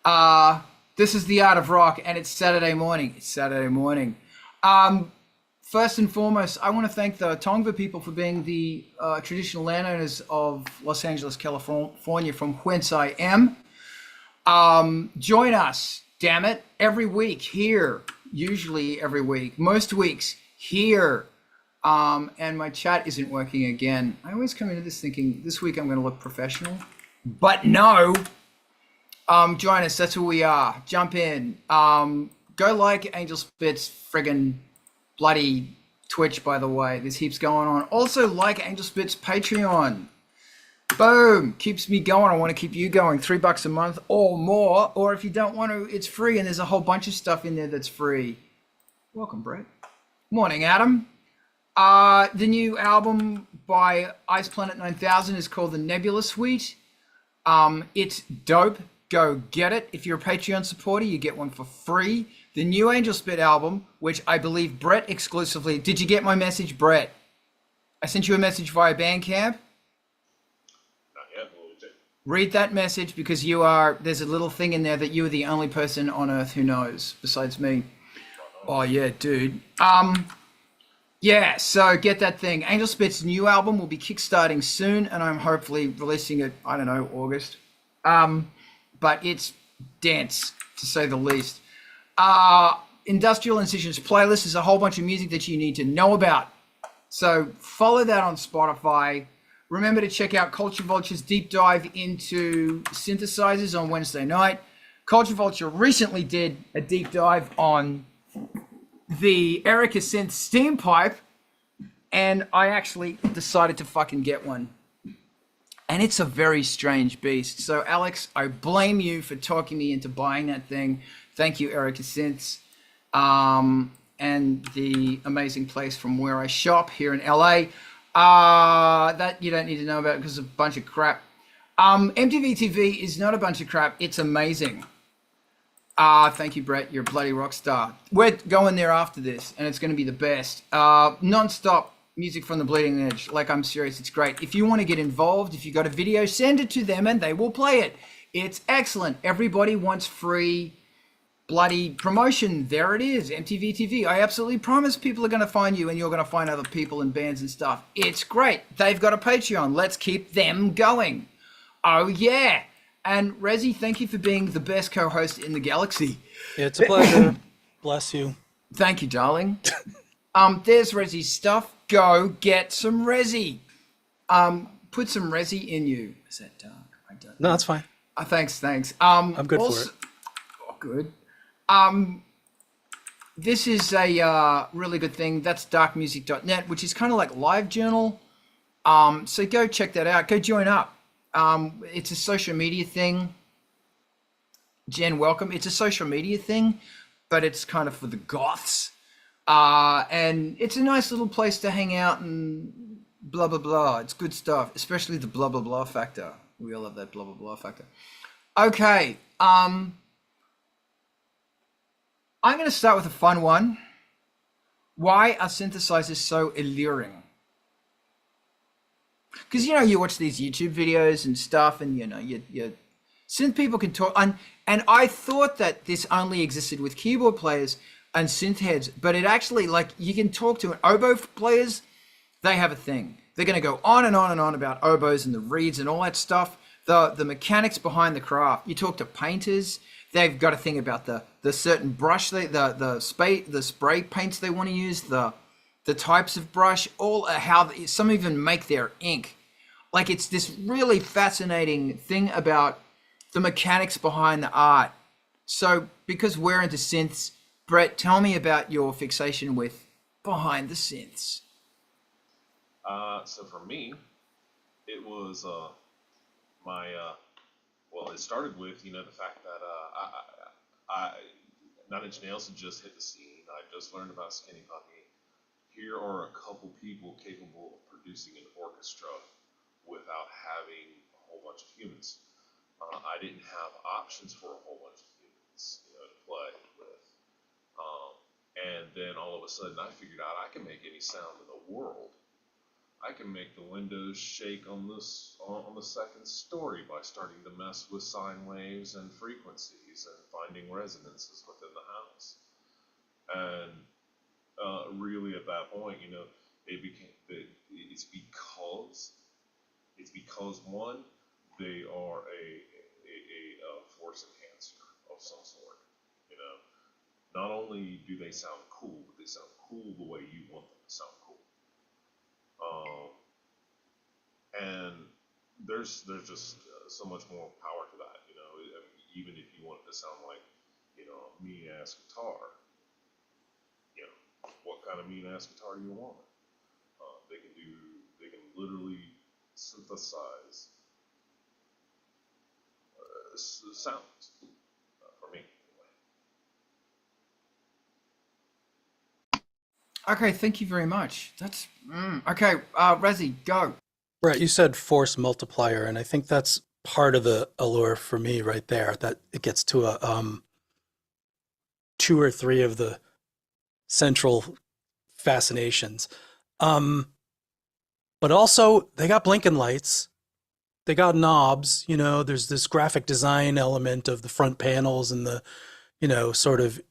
This is the Art of Rock, and it's Saturday morning. It's Saturday morning. Um, First and foremost, I want to thank the Tongva people for being the traditional landowners of Los Angeles, California, from whence I am. Join us, damn it, every week here, usually every week, most weeks here. And my chat isn't working again. I always come into this thinking this week I'm going to look professional, but no. Join us. That's who we are. Jump in. Go like Angelspit's friggin' bloody Twitch, by the way. There's heaps going on. Also like Angelspit's Patreon. Boom. Keeps me going. I want to keep you going. $3 a month or more. Or if you don't want to, it's free. And there's a whole bunch of stuff in there that's free. Welcome, Brett. Morning, Adam. The new album by Ice Planet 9000 is called the Nebula Suite. It's dope. Go get it. If you're a Patreon supporter, you get one for free. The new Angelspit album, which I believe Brett exclusively... Did you get my message, Brett? I sent you a message via Bandcamp. Not yet. Read that message because you are... There's a little thing in there that you are the only person on earth who knows, besides me. Oh, yeah, dude. Yeah, so get that thing. Angelspit's new album will be kickstarting soon, and I'm hopefully releasing it, I don't know, August. But it's dense, to say the least. Industrial Incisions playlist is a whole bunch of music that you need to know about. So follow that on Spotify. Remember to check out Culture Vulture's deep dive into synthesizers on Wednesday night. Culture Vulture recently did a deep dive on the Erica Synths Steampipe, and I actually decided to fucking get one. And it's a very strange beast. So, Alex, I blame you for talking me into buying that thing. Thank you, Erica Synths, and the amazing place from where I shop here in LA. That you don't need to know about because it's a bunch of crap. MTV TV is not a bunch of crap. It's amazing. Thank you, Brett. You're a bloody rock star. We're going there after this, and it's going to be the best. Non-stop music from the bleeding edge. Like, I'm serious. It's great. If you want to get involved, if you got a video, send it to them, and they will play it. It's excellent. Everybody wants free bloody promotion. There it is. MTV TV. I absolutely promise people are going to find you, and you're going to find other people and bands and stuff. It's great. They've got a Patreon. Let's keep them going. Oh, yeah. And Razi, thank you for being the best co-host in the galaxy. Yeah, it's a pleasure. Bless you. Thank you, darling. There's Razi's stuff. Go get some Razi. Put some Razi in you. Is that dark? I don't know. No, that's fine. Thanks. I'm good for it. Oh, good. This is a really good thing. That's darkmusic.net, which is kind of like LiveJournal. So go check that out. Go join up. It's a social media thing. Jen, welcome. It's a social media thing, but it's kind of for the goths. And it's a nice little place to hang out and blah, blah, blah. It's good stuff, especially the blah, blah, blah factor. We all love that blah, blah, blah factor. Okay. I'm going to start with a fun one. Why are synthesizers so alluring? Because, you watch these YouTube videos and stuff, and, you synth people can talk. And I thought that this only existed with keyboard players and synth heads, but it actually, you can talk to oboe players. They have a thing. They're going to go on and on and on about oboes and the reeds and all that stuff. The mechanics behind the craft. You talk to painters. They've got a thing about the certain brush, the spray paints they want to use, the types of brush, all how some even make their ink. It's this really fascinating thing about the mechanics behind the art. So because we're into synths, Brett, tell me about your fixation with behind the synths. So for me, it was it started with the fact that I Nine Inch Nails had just hit the scene. I just learned about Skinny Puppy. Here are a couple people capable of producing an orchestra without having a whole bunch of humans. I didn't have options for a whole bunch of humans, to play with. And then all of a sudden I figured out I can make any sound in the world. I can make the windows shake on the second story by starting to mess with sine waves and frequencies and finding resonances within the house. And really, at that point, it's because one, they are a force enhancer of some sort. You know, not only do they sound cool, but they sound cool the way you want them to sound cool. And there's just so much more power to that. You know, I mean, even if you want it to sound like, a mean ass guitar, what kind of mean ass guitar do you want? They can literally synthesize sounds for me. Okay, thank you very much. That's okay. Razi, go. Right, you said force multiplier, and I think that's part of the allure for me right there, that it gets to a two or three of the central fascinations. But also they got blinking lights, they got knobs, there's this graphic design element of the front panels and the, sort of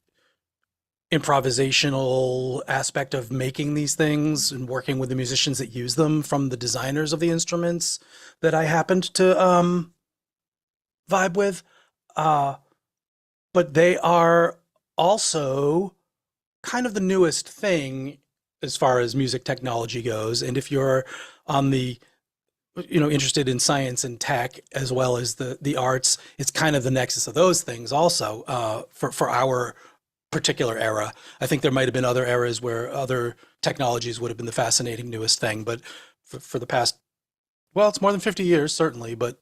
improvisational aspect of making these things and working with the musicians that use them from the designers of the instruments that I happened to vibe with. But they are also kind of the newest thing as far as music technology goes. And if you're on the, interested in science and tech as well as the arts, it's kind of the nexus of those things also for our particular era. I think there might have been other eras where other technologies would have been the fascinating newest thing, but for the past, well, it's more than 50 years, certainly, but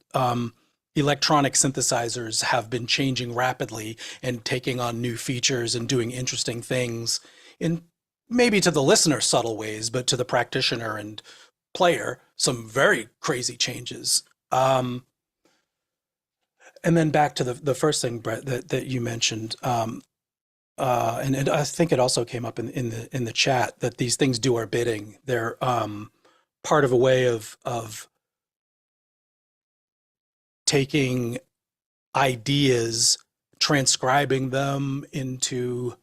electronic synthesizers have been changing rapidly and taking on new features and doing interesting things in maybe to the listener subtle ways, but to the practitioner and player, some very crazy changes. And then back to the first thing, Brett, that you mentioned, and I think it also came up in the chat that these things do our bidding. They're part of a way of taking ideas, transcribing them into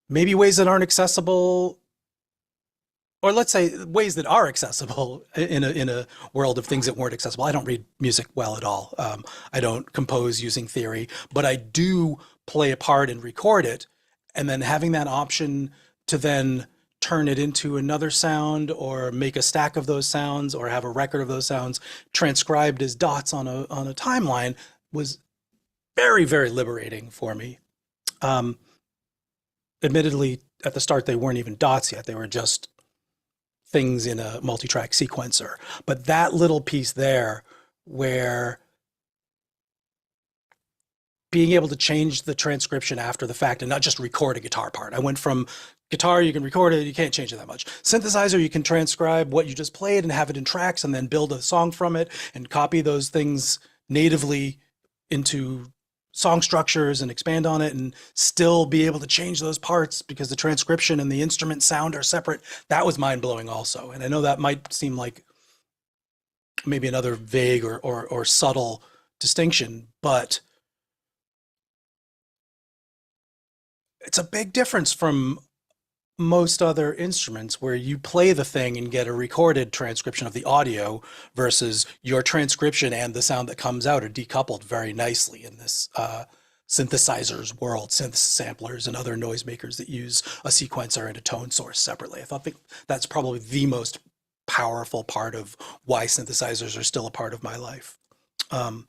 maybe ways that aren't accessible, or let's say ways that are accessible in a world of things that weren't accessible. I don't read music well at all. I don't compose using theory, but I do play a part and record it, and then having that option to then turn it into another sound or make a stack of those sounds or have a record of those sounds transcribed as dots on a timeline was very, very liberating for me. Admittedly, at the start, they weren't even dots yet. They were just things in a multi-track sequencer. But that little piece there where being able to change the transcription after the fact and not just record a guitar part. I went from guitar, you can record it, you can't change it that much. Synthesizer, you can transcribe what you just played and have it in tracks and then build a song from it and copy those things natively into song structures and expand on it and still be able to change those parts because the transcription and the instrument sound are separate. That was mind-blowing also. And I know that might seem like maybe another vague or subtle distinction, but it's a big difference from most other instruments where you play the thing and get a recorded transcription of the audio versus your transcription and the sound that comes out are decoupled very nicely in this synthesizers world, synth samplers and other noisemakers that use a sequencer and a tone source separately. I thought that's probably the most powerful part of why synthesizers are still a part of my life. I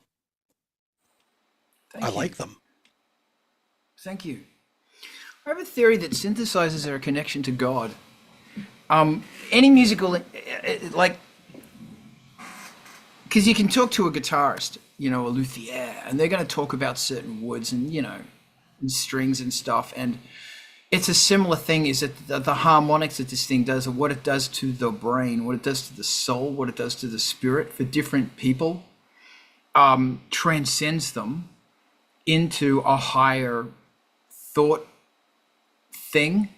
like them. Thank you. I have a theory that synthesizers are a connection to God. Any musical, like, because you can talk to a guitarist, a luthier, and they're going to talk about certain woods and, and strings and stuff. And it's a similar thing, is that the harmonics that this thing does, or what it does to the brain, what it does to the soul, what it does to the spirit for different people, transcends them into a higher thought thing.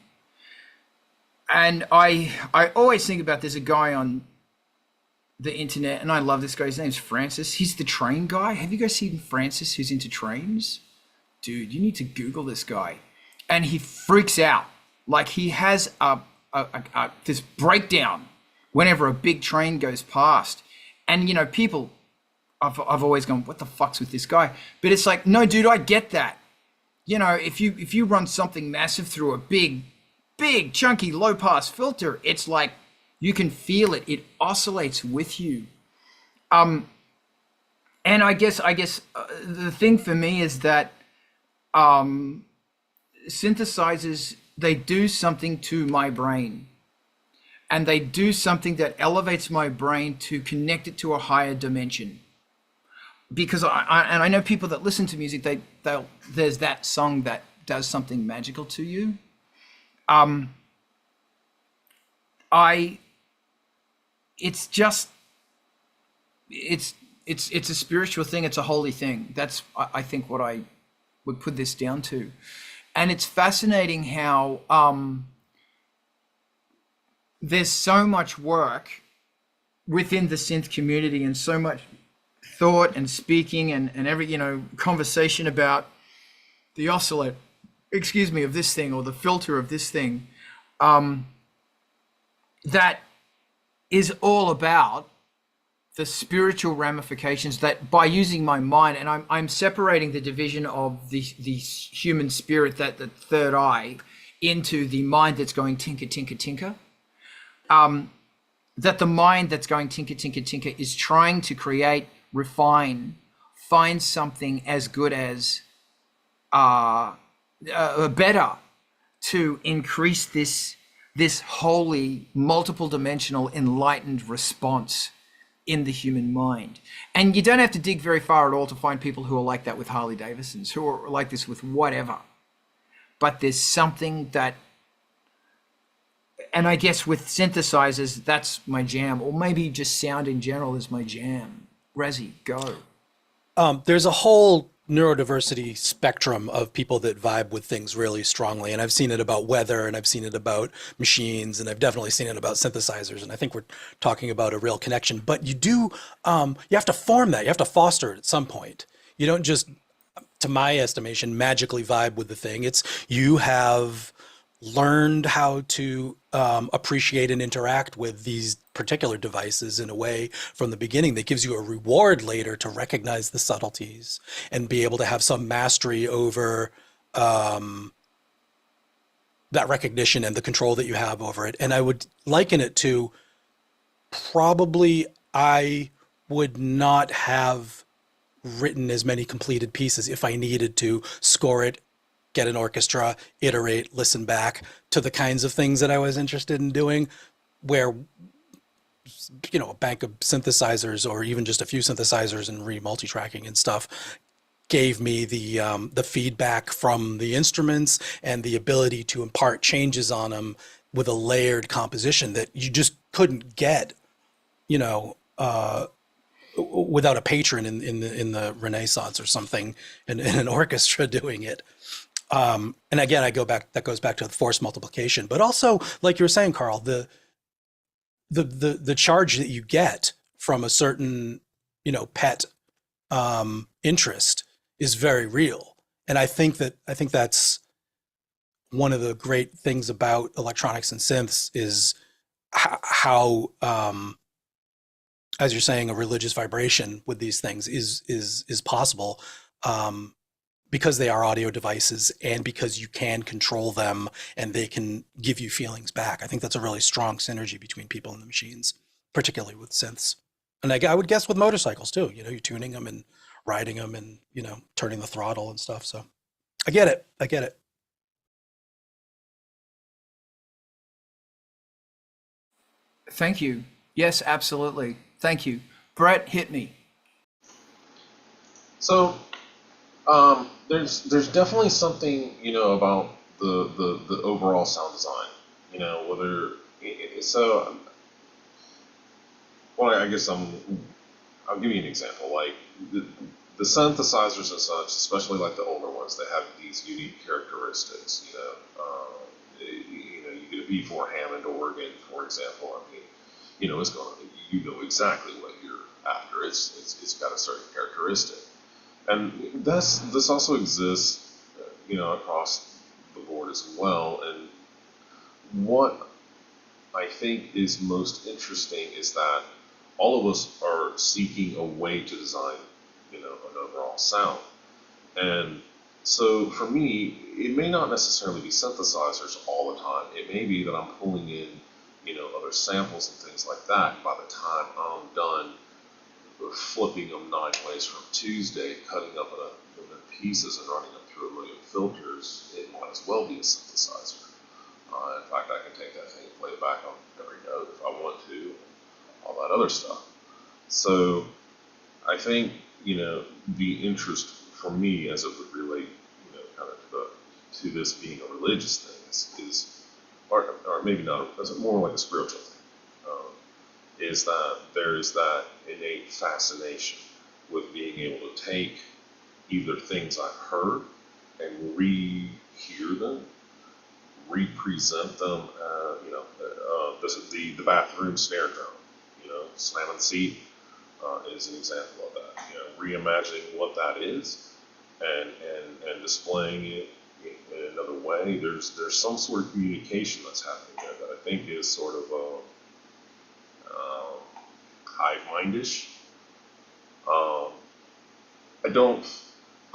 And I always think about, there's a guy on the internet, and I love this guy. His name's Francis. He's the train guy. Have you guys seen Francis, who's into trains? Dude, you need to Google this guy. And he freaks out. Like, he has this breakdown whenever a big train goes past. And, you know, people, I've always gone, what the fuck's with this guy? But it's like, no, dude, I get that. You know, if you run something massive through a big, chunky, low-pass filter, it's like, you can feel it. It oscillates with you. And I guess the thing for me is that synthesizers, they do something to my brain, and they do something that elevates my brain to connect it to a higher dimension. Because I know people that listen to music, there's that song that does something magical to you. It's just, it's a spiritual thing. It's a holy thing. That's, I think, what I would put this down to. And it's fascinating how there's so much work within the synth community, and so much thought and speaking and every, you know, conversation about the oscillate, of this thing, or the filter of this thing, that is all about the spiritual ramifications, that by using my mind, and I'm separating the division of the human spirit, that the third eye, into the mind that's going tinker, tinker, tinker. That the mind that's going tinker, tinker, tinker is trying to create, refine, find something as good as, better, to increase this holy, multiple dimensional, enlightened response in the human mind. And you don't have to dig very far at all to find people who are like that with Harley Davidsons, who are like this with whatever. But there's something that, and I guess with synthesizers, that's my jam, or maybe just sound in general is my jam. Razi, go. There's a whole neurodiversity spectrum of people that vibe with things really strongly. And I've seen it about weather, and I've seen it about machines, and I've definitely seen it about synthesizers. And I think we're talking about a real connection. But you do, you have to form that. You have to foster it at some point. You don't just, to my estimation, magically vibe with the thing. It's, you have learned how to appreciate and interact with these particular devices in a way from the beginning that gives you a reward later to recognize the subtleties and be able to have some mastery over that recognition and the control that you have over it. And I would liken it to, probably I would not have written as many completed pieces if I needed to score it, get an orchestra, iterate, listen back to the kinds of things that I was interested in doing, where, you know, a bank of synthesizers, or even just a few synthesizers and multi-tracking and stuff, gave me the feedback from the instruments and the ability to impart changes on them with a layered composition that you just couldn't get, you know, without a patron in the Renaissance or something, in an orchestra doing it. And again, that goes back to the force multiplication, but also, like you were saying, Carl, the charge that you get from a certain, you know, pet interest is very real. And I think that's one of the great things about electronics and synths, is how, as you're saying, a religious vibration with these things is possible. Because they are audio devices, and because you can control them and they can give you feelings back. I think that's a really strong synergy between people and the machines, particularly with synths. And I would guess with motorcycles too, you know, you're tuning them and riding them and, you know, turning the throttle and stuff. So I get it. Thank you. Yes, absolutely. Thank you. Brett, hit me. So, there's definitely something, you know, about the overall sound design, you know, whether so. Well, I guess I'll give you an example. Like the synthesizers and such, especially like the older ones, they have these unique characteristics. You know, you get a E4 Hammond organ, for example, I mean, you know, it's going to, you know exactly what you're after. It's got a certain characteristic. And this also exists, you know, across the board as well. And what I think is most interesting is that all of us are seeking a way to design, you know, an overall sound. And so for me, it may not necessarily be synthesizers all the time. It may be that I'm pulling in, you know, other samples and things like that. By the time I'm done flipping them 9 ways from Tuesday, cutting up in pieces and running them through a million filters, it might as well be a synthesizer. In fact, I can take that thing and play it back on every note if I want to, all that other stuff. So I think, you know, the interest for me as it would relate, you know, kind of to this being a religious thing or maybe not, it's more like a spiritual thing, is that there's that innate fascination with being able to take either things I've heard and re-hear them, represent them, you know, this is the bathroom snare drum, you know, slam and seat is an example of that. You know, reimagining what that is and displaying it in another way. There's some sort of communication that's happening there that I think is sort of hive-mindish.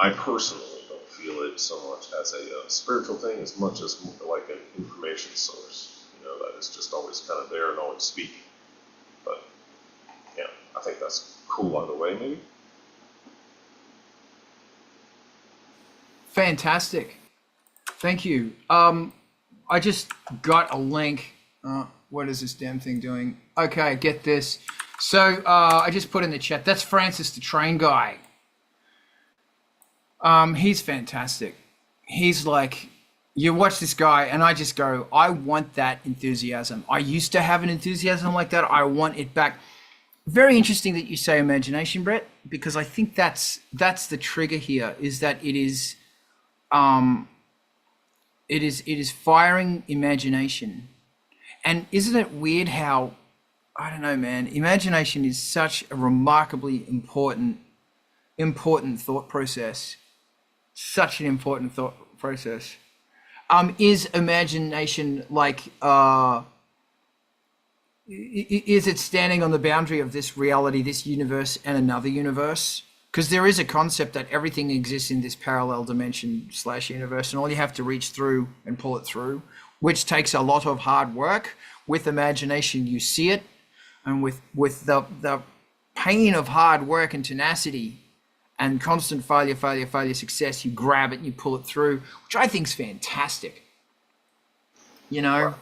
I personally don't feel it so much as a spiritual thing as much as like an information source, you know, that is just always kind of there and always speaking. But yeah, I think that's cool either way, maybe. Fantastic. Thank you. I just got a link. What is this damn thing doing? Okay, get this. So I just put in the chat. That's Francis, the train guy. He's fantastic. He's like, you watch this guy and I just go, I want that enthusiasm. I used to have an enthusiasm like that. I want it back. Very interesting that you say imagination, Brett, because I think that's the trigger here, is that it is firing imagination. And isn't it weird how, I don't know, man, imagination is such a remarkably important thought process. Such an important thought process. Is imagination like, is it standing on the boundary of this reality, this universe, and another universe? Because there is a concept that everything exists in this parallel dimension / universe, and all you have to reach through and pull it through, which takes a lot of hard work. With imagination, you see it, and with the pain of hard work and tenacity and constant failure, success, you grab it and you pull it through, which I think is fantastic. You know?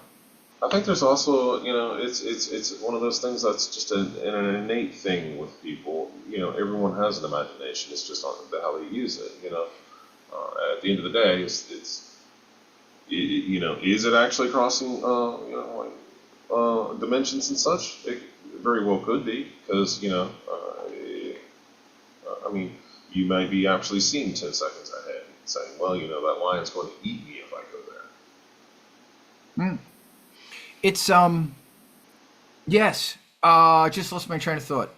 I think there's also, you know, it's one of those things that's just an innate thing with people. You know, everyone has an imagination. It's just on how they use it. You know, at the end of the day, you know, is it actually crossing, you know, like dimensions and such? It very well could be, because you know, I mean, you might be actually seeing 10 seconds ahead, saying, well, you know, that lion's going to eat me if I go there. It's yes. Just lost my train of thought.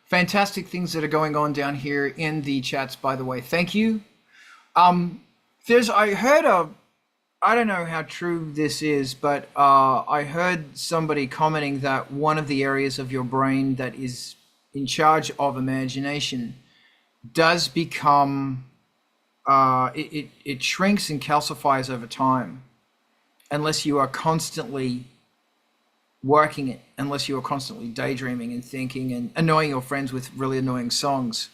Fantastic things that are going on down here in the chats, by the way. Thank you. I heard I don't know how true this is, but I heard somebody commenting that one of the areas of your brain that is in charge of imagination does become it shrinks and calcifies over time, unless you are constantly working it, unless you are constantly daydreaming and thinking and annoying your friends with really annoying songs.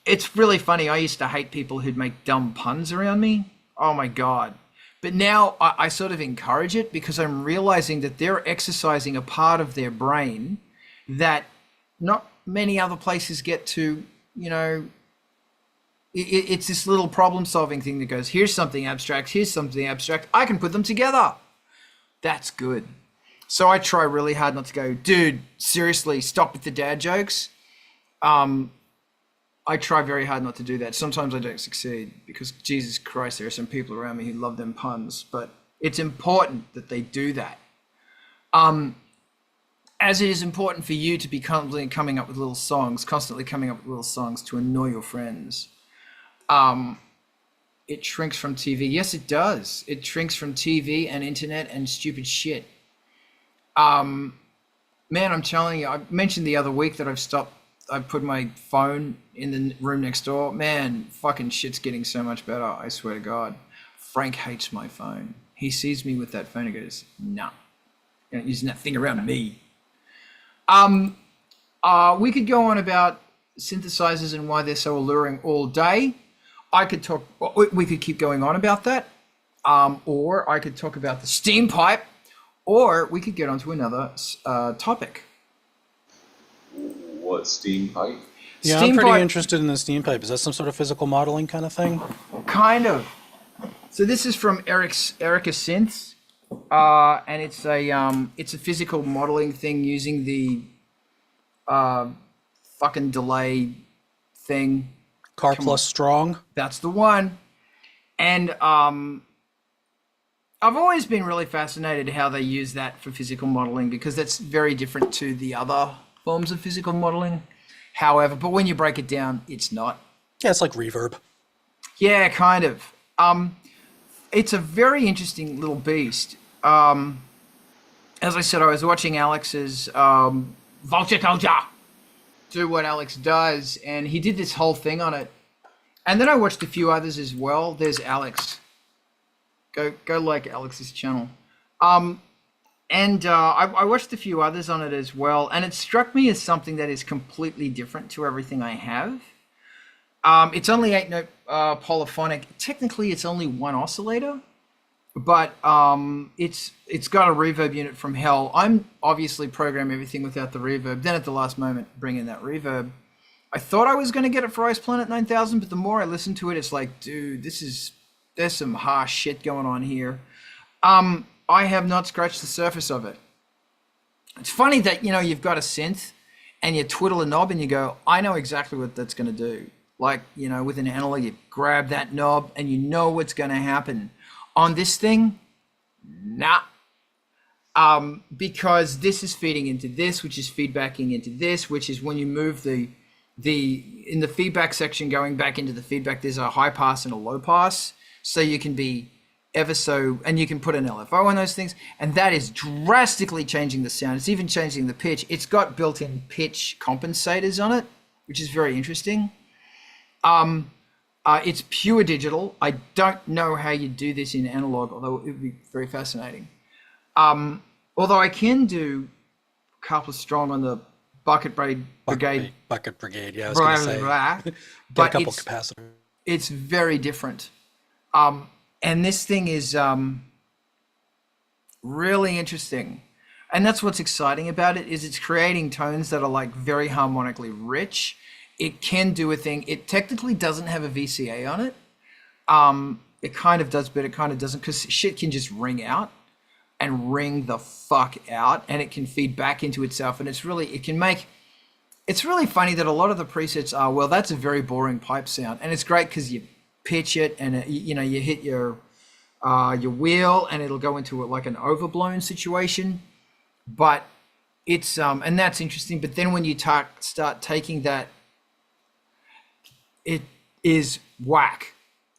It's really funny. I used to hate people who'd make dumb puns around me. Oh my God. But now I sort of encourage it, because I'm realizing that they're exercising a part of their brain that not many other places get to. You know, it's this little problem solving thing that goes, here's something abstract, I can put them together. That's good. So I try really hard not to go, dude, seriously, stop with the dad jokes. I try very hard not to do that. Sometimes I don't succeed, because Jesus Christ, there are some people around me who love them puns, but It's important that they do that. As it is important for you to be constantly coming up with little songs to annoy your friends. It shrinks from TV. Yes, it does. It shrinks from TV and internet and stupid shit. Man, I'm telling you, I mentioned the other week that I've put my phone in the room next door. Man, fucking shit's getting so much better. I swear to God. Frank hates my phone. He sees me with that phone and goes, nah, you're not using that thing around me. We could go on about synthesizers and why they're so alluring all day. We could keep going on about that. Or I could talk about the steam pipe, or we could get onto another topic. What, steam pipe? Yeah, I'm pretty interested in the steam pipe. Is that some sort of physical modeling kind of thing? Kind of. So this is from Erica Synths, and it's a physical modeling thing using the fucking delay thing. Car plus strong. That's the one. And I've always been really fascinated how they use that for physical modeling, because that's very different to the other forms of physical modeling. However, but when you break it down, it's not. Yeah, it's like reverb. Yeah, kind of. It's a very interesting little beast. As I said, I was watching Alex's Vulture Culture do what Alex does, and he did this whole thing on it. And then I watched a few others as well. There's Alex. Go like Alex's channel. I watched a few others on it as well, and it struck me as something that is completely different to everything I have. It's only 8-note polyphonic. Technically, it's only one oscillator, but it's got a reverb unit from hell. I'm obviously program everything without the reverb. Then at the last moment, bring in that reverb. I thought I was going to get it for Ice Planet 9000, but the more I listen to it, it's like, dude, there's some harsh shit going on here. I have not scratched the surface of it. It's funny that, you've got a synth and you twiddle a knob and you go, I know exactly what that's going to do. Like, with an analog, you grab that knob and you know what's going to happen. On this thing, nah. Because this is feeding into this, which is feedbacking into this, which is when you move in the feedback section going back into the feedback, there's a high pass and a low pass. So you can be and you can put an LFO on those things, and that is drastically changing the sound. It's even changing the pitch. It's got built-in pitch compensators on it, which is very interesting. It's pure digital. I don't know how you do this in analog, although it would be very fascinating. Although I can do couple strong on the Bucket Brigade. Bucket Brigade, yeah, I was going to say. But a couple capacitors. It's very different. And this thing is really interesting. And that's what's exciting about it, is it's creating tones that are like very harmonically rich. It can do a thing. It technically doesn't have a VCA on it. It kind of does, but it kind of doesn't, because shit can just ring out and ring the fuck out, and it can feed back into itself. And it's really funny that a lot of the presets are, well, that's a very boring pipe sound. And it's great because you pitch it and you hit your wheel and it'll go into like an overblown situation. But it's and that's interesting. But then when you start taking that, it is whack.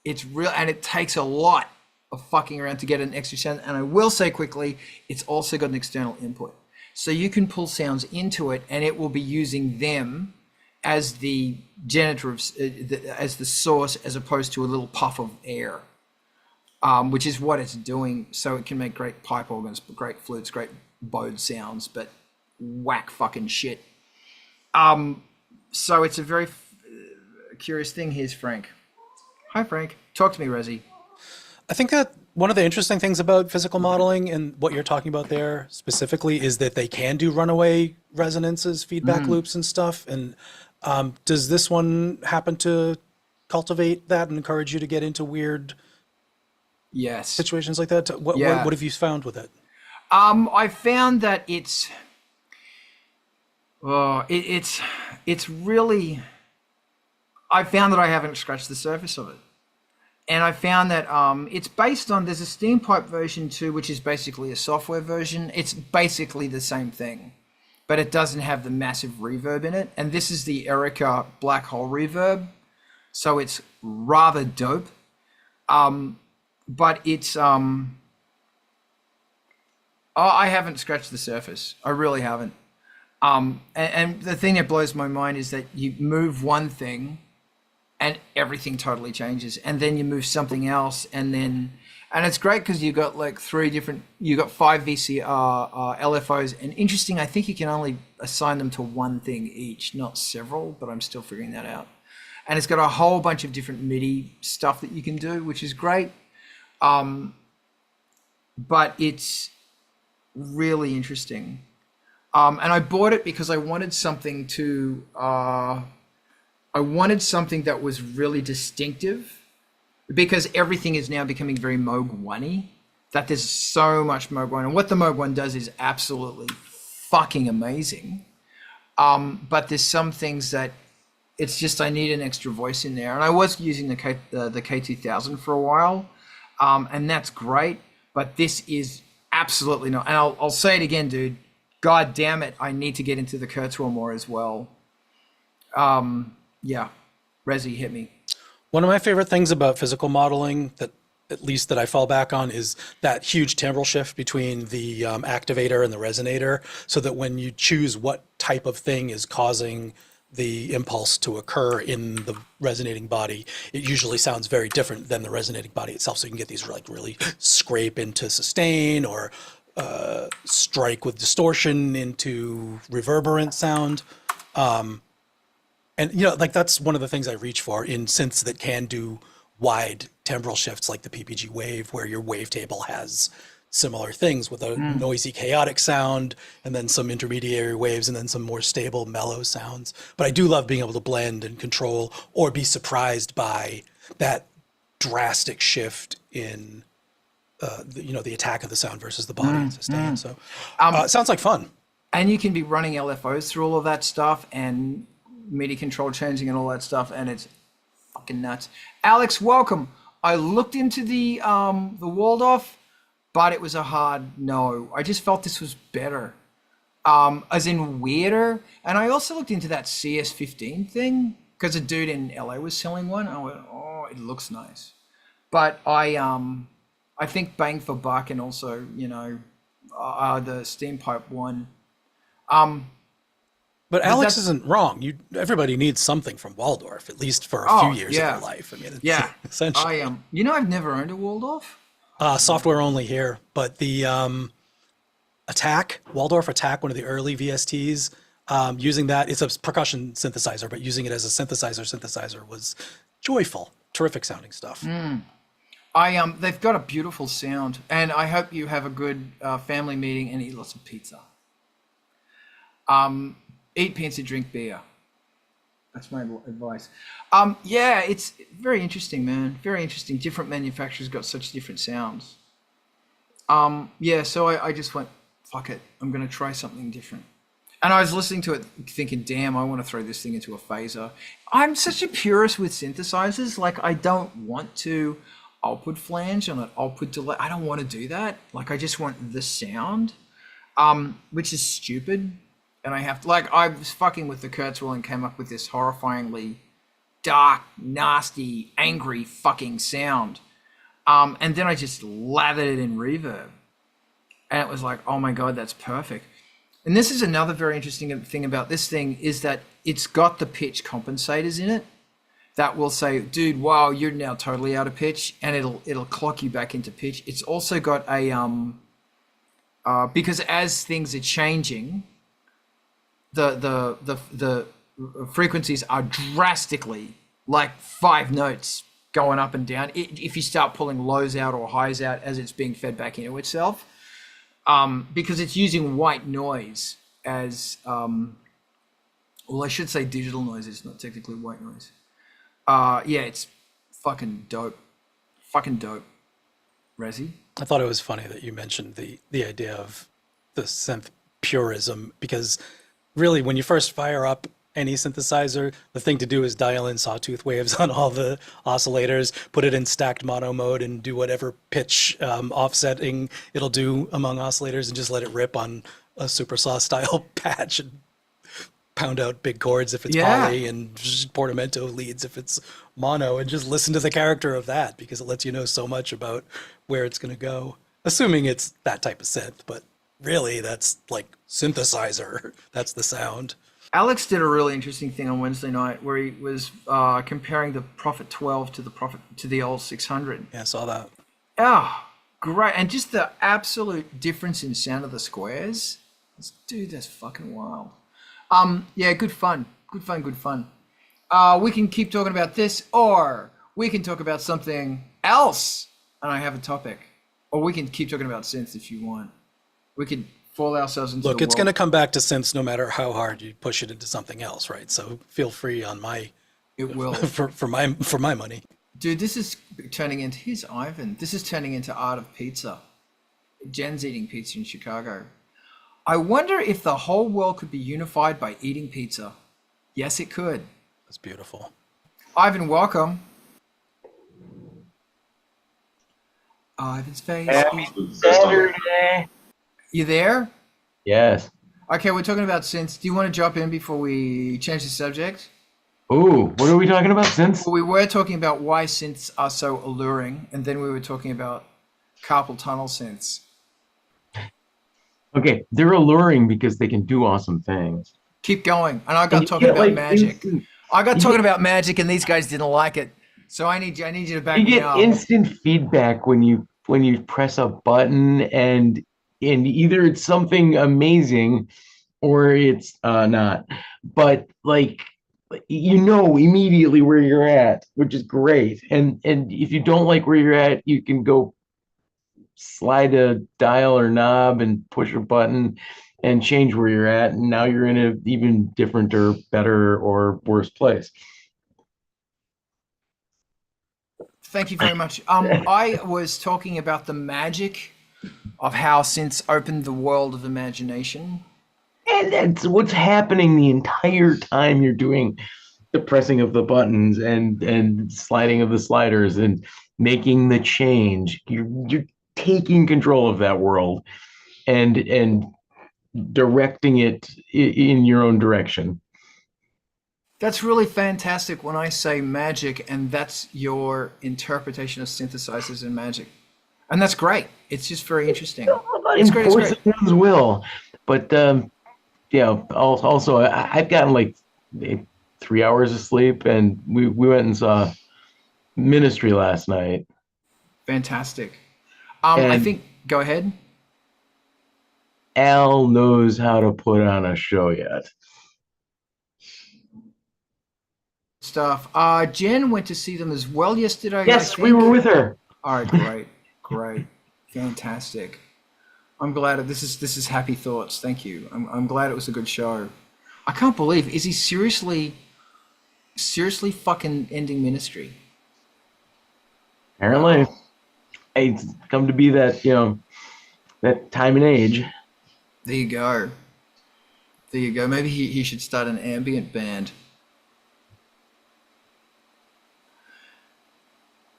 It's real, and it takes a lot of fucking around to get an extra sound. And I will say quickly, it's also got an external input, so you can pull sounds into it, and it will be using them as the generator as the source, as opposed to a little puff of air, which is what it's doing. So it can make great pipe organs, great flutes, great bowed sounds, but whack fucking shit. So it's a very curious thing. Here's Frank. Hi, Frank. Talk to me, Razi. I think that one of the interesting things about physical modeling and what you're talking about there specifically is that they can do runaway resonances, feedback loops and stuff. And does this one happen to cultivate that and encourage you to get into weird situations like that? What have you found with it? I found that it's really, I found that I haven't scratched the surface of it. and I found that it's based on, there's a Steampipe version too, which is basically a software version. It's basically the same thing, but it doesn't have the massive reverb in it. And this is the Erica Black Hole reverb, so it's rather dope. But it's I haven't scratched the surface. I really haven't. And the thing that blows my mind is that you move one thing and everything totally changes, and then you move something else, and it's great because you got like you got 5 VCR LFOs, and interesting, I think you can only assign them to one thing each, not several, but I'm still figuring that out. And it's got a whole bunch of different MIDI stuff that you can do, which is great. But it's really interesting. And I bought it because I wanted something that was really distinctive, because everything is now becoming very Moog One-y, that there's so much Moog One. And what the Moog One does is absolutely fucking amazing. But there's some things that it's just, I need an extra voice in there. And I was using the K2000 for a while, and that's great. But this is absolutely not. And I'll say it again, dude. God damn it, I need to get into the Kurzweil more as well. Yeah, Razi, hit me. One of my favorite things about physical modeling, that at least that I fall back on, is that huge timbral shift between the activator and the resonator, so that when you choose what type of thing is causing the impulse to occur in the resonating body, it usually sounds very different than the resonating body itself. So you can get these like really scrape into sustain, or strike with distortion into reverberant sound. And, you know, like that's one of the things I reach for in synths that can do wide timbral shifts, like the PPG wave, where your wavetable has similar things with a noisy, chaotic sound, and then some intermediary waves, and then some more stable, mellow sounds. But I do love being able to blend and control, or be surprised by that drastic shift in, the attack of the sound versus the body and sustain. So it sounds like fun. And you can be running LFOs through all of that stuff, and MIDI control changing and all that stuff, and it's fucking nuts. Alex, welcome. I looked into the Waldorf, but it was a hard no. I just felt this was better, as in weirder. And I also looked into that CS15 thing, because a dude in LA was selling one. I went, oh, it looks nice. But I think bang for buck, and also, the Steampipe one. But Alex isn't wrong. Everybody needs something from Waldorf, at least for a few years of their life. I mean, it's essentially. I've never owned a Waldorf. Software only here, but the Waldorf Attack, one of the early VSTs, using that, it's a percussion synthesizer, but using it as a synthesizer was joyful, terrific sounding stuff. They've got a beautiful sound, and I hope you have a good family meeting and eat lots of pizza. Eat pizza, drink beer. That's my advice. It's very interesting, man. Very interesting. Different manufacturers got such different sounds. So I just went, fuck it. I'm going to try something different. And I was listening to it thinking, damn, I want to throw this thing into a phaser. I'm such a purist with synthesizers. Like, I don't want to output flange on an output delay. I don't want to do that. Like, I just want the sound, which is stupid. And I have to, I was fucking with the Kurzweil and came up with this horrifyingly dark, nasty, angry fucking sound. And then I just lathered it in reverb. And it was like, oh my God, that's perfect. And this is another very interesting thing about this thing, is that it's got the pitch compensators in it that will say, dude, wow, you're now totally out of pitch, and it'll clock you back into pitch. It's also got a, because as things are changing, the frequencies are drastically, like 5 notes going up and down if you start pulling lows out or highs out as it's being fed back into itself, because it's using white noise as well, I should say digital noise. It's not technically white noise. It's fucking dope. Razi? I thought it was funny that you mentioned the idea of the synth purism, because really, when you first fire up any synthesizer, the thing to do is dial in sawtooth waves on all the oscillators, put it in stacked mono mode, and do whatever pitch offsetting it'll do among oscillators, and just let it rip on a super saw style patch and pound out big chords if it's poly, and just portamento leads if it's mono, and just listen to the character of that, because it lets you know so much about where it's going to go, assuming it's that type of synth. But really, that's like synthesizer. That's the sound. Alex did a really interesting thing on Wednesday night where he was comparing the Prophet 12 to the old 600. Yeah, I saw that. Oh, great. And just the absolute difference in sound of the squares. Dude, that's fucking wild. Yeah, good fun. Good fun, good fun. We can keep talking about this, or we can talk about something else, and I have a topic. Or we can keep talking about synths if you want. We could fall ourselves into Look, the it's going to come back to synths no matter how hard you push it into something else, right? So feel free on my... It will. for my money. Dude, this is turning into... Here's Ivan. This is turning into Art of Pizza. Jen's eating pizza in Chicago. I wonder if the whole world could be unified by eating pizza. Yes, it could. That's beautiful. Ivan, welcome. Ivan's face. Happy Saturday. You there? Yes. Okay, we're talking about synths. Do you want to jump in before we change the subject? Ooh, what are we talking about, synths? Well, we were talking about why synths are so alluring, and then we were talking about carpal tunnel synths. Okay, they're alluring because they can do awesome things. Keep going. And I got talking about magic. I got talking about magic, and these guys didn't like it. So I need you to back me up. You get instant feedback when you press a button, and either it's something amazing or it's not. But like, you know immediately where you're at, which is great. And if you don't like where you're at, you can go slide a dial or knob and push a button and change where you're at, and now you're in an even different or better or worse place. Thank you very much. I was talking about the magic of how synths opened the world of imagination. And that's what's happening the entire time you're doing the pressing of the buttons and sliding of the sliders and making the change. You're taking control of that world and directing it in your own direction. That's really fantastic when I say magic, and that's your interpretation of synthesizers and magic. And that's great. It's just very interesting. It's great. It's great. One's will, but yeah. Also, I've gotten like 3 hours of sleep, and we went and saw Ministry last night. Fantastic. I think. Go ahead. Al knows how to put on a show yet. Stuff. Jen went to see them as well yesterday. Yes, we were with her. All right, great, fantastic. I'm glad this is happy thoughts. Thank you. I'm glad it was a good show. I can't believe, is he seriously fucking ending Ministry? Apparently, it's come to be that that time and age. There you go. Maybe he should start an ambient band.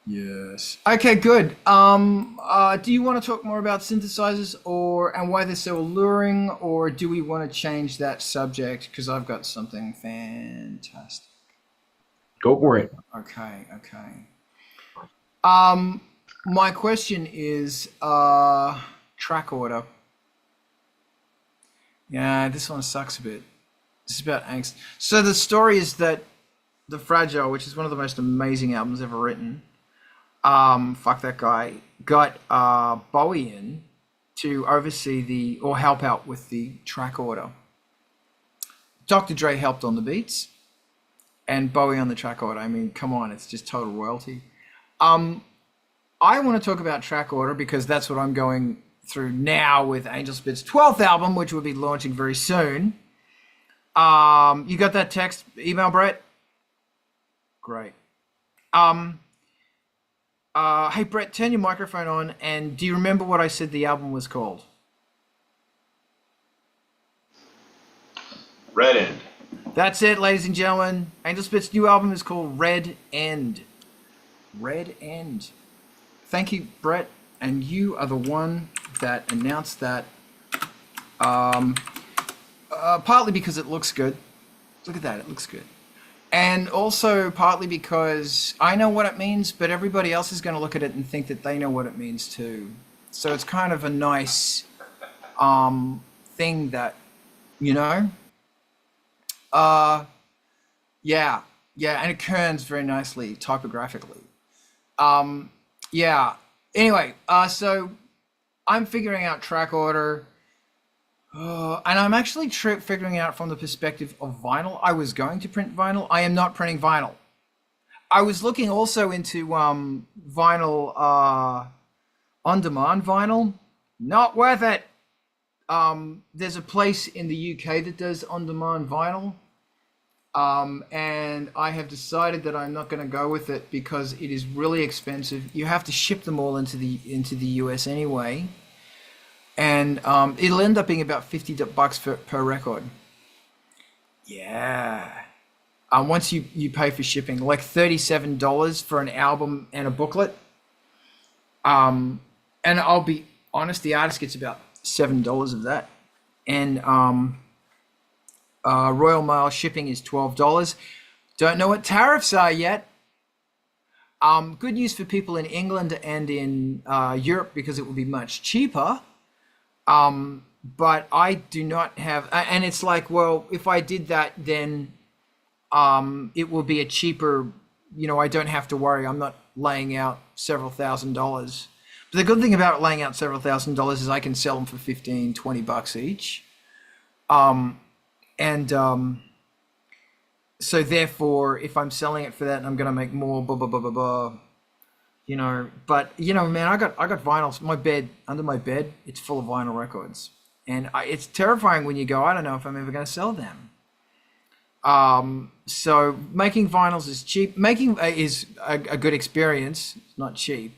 Yes. Okay, good. Do you want to talk more about synthesizers and why they're so alluring, or do we want to change that subject? Because I've got something fantastic. Go for it. Okay. My question is track order. Yeah, this one sucks a bit. This is about angst. So the story is that The Fragile, which is one of the most amazing albums ever written, fuck that guy, got Bowie in to oversee or help out with the track order. Dr. Dre helped on the beats and Bowie on the track order. I mean, come on, it's just total royalty. I want to talk about track order because that's what I'm going through now with Angelspit's 12th album, which will be launching very soon. You got that text email, Brett? Great. Hey, Brett, turn your microphone on, and do you remember what I said the album was called? Red End. That's it, ladies and gentlemen. Angelspit's new album is called Red End. Red End. Thank you, Brett. And you are the one that announced that. Partly because it looks good. Look at that, it looks good. And also partly because I know what it means, but everybody else is going to look at it and think that they know what it means too. So it's kind of a nice thing that, you know. Yeah, and it kerns very nicely typographically. Yeah. Anyway, so I'm figuring out track order, and I'm actually figuring out from the perspective of vinyl. I was going to print vinyl. I am not printing vinyl. I was looking also into vinyl, on-demand vinyl. Not worth it. There's a place in the UK that does on-demand vinyl. And I have decided that I'm not going to go with it because it is really expensive. You have to ship them all into the US anyway, and it'll end up being about $50 per record. Yeah. Once you pay for shipping, like $37 for an album and a booklet. And I'll be honest, the artist gets about $7 of that, and Royal Mail shipping is $12. Don't know what tariffs are yet. Good news for people in England and in Europe because it will be much cheaper. But I do not have, and it's like, well, if I did that, then it will be a cheaper, you know, I don't have to worry. I'm not laying out several $1,000s. But the good thing about laying out several $1,000s is I can sell them for $15, $20 each. So therefore, if I'm selling it for that and I'm going to make more, blah, blah, blah, blah, blah, you know, but you know, man, I got vinyls, my bed, under my bed, it's full of vinyl records, and it's terrifying when you go, I don't know if I'm ever going to sell them. So making vinyls is cheap. Making is a good experience. It's not cheap.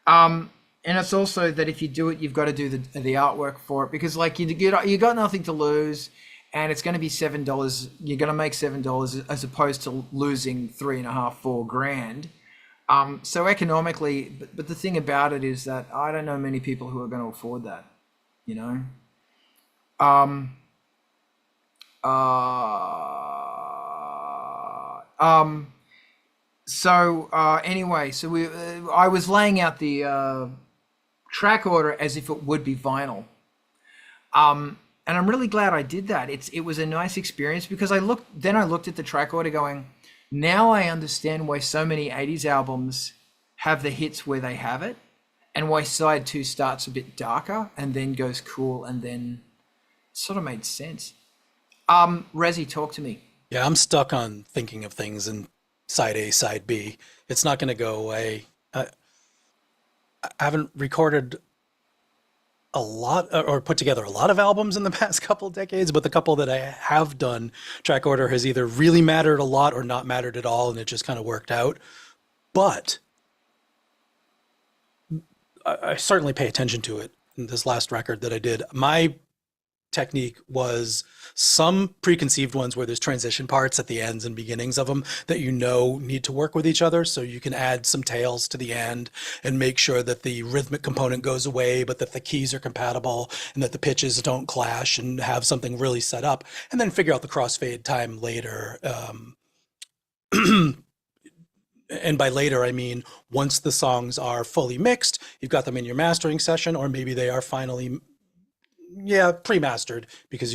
And it's also that if you do it, you've got to do the artwork for it, because like you got nothing to lose. And it's going to be $7. You're going to make $7 as opposed to losing $3.5, $4 grand. So economically, but the thing about it is that I don't know many people who are going to afford that, you know. Anyway, so I was laying out the track order as if it would be vinyl. And I'm really glad I did that. It was a nice experience because I looked at the track order going, now I understand why so many 80s albums have the hits where they have it, and why side 2 starts a bit darker and then goes cool, and then it sort of made sense. Razi, talk to me. Yeah, I'm stuck on thinking of things in side A, side B. It's not going to go away. I haven't recorded a lot or put together a lot of albums in the past couple of decades, but the couple that I have done, track order has either really mattered a lot or not mattered at all, and it just kind of worked out. But I certainly pay attention to it. In this last record that I did, my technique was some preconceived ones where there's transition parts at the ends and beginnings of them that you know need to work with each other, so you can add some tails to the end and make sure that the rhythmic component goes away, but that the keys are compatible and that the pitches don't clash, and have something really set up, and then figure out the crossfade time later. And by later, I mean once the songs are fully mixed, you've got them in your mastering session, or maybe they are finally pre-mastered, because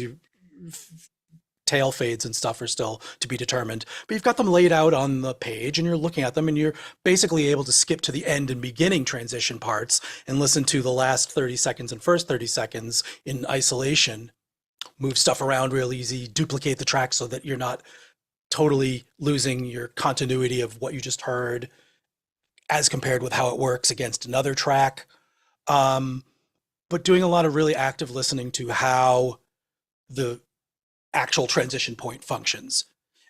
tail fades and stuff are still to be determined, but you've got them laid out on the page and you're looking at them, and you're basically able to skip to the end and beginning transition parts and listen to the last 30 seconds and first 30 seconds in isolation, move stuff around real easy, duplicate the track so that you're not totally losing your continuity of what you just heard as compared with how it works against another track. But doing a lot of really active listening to how the actual transition point functions.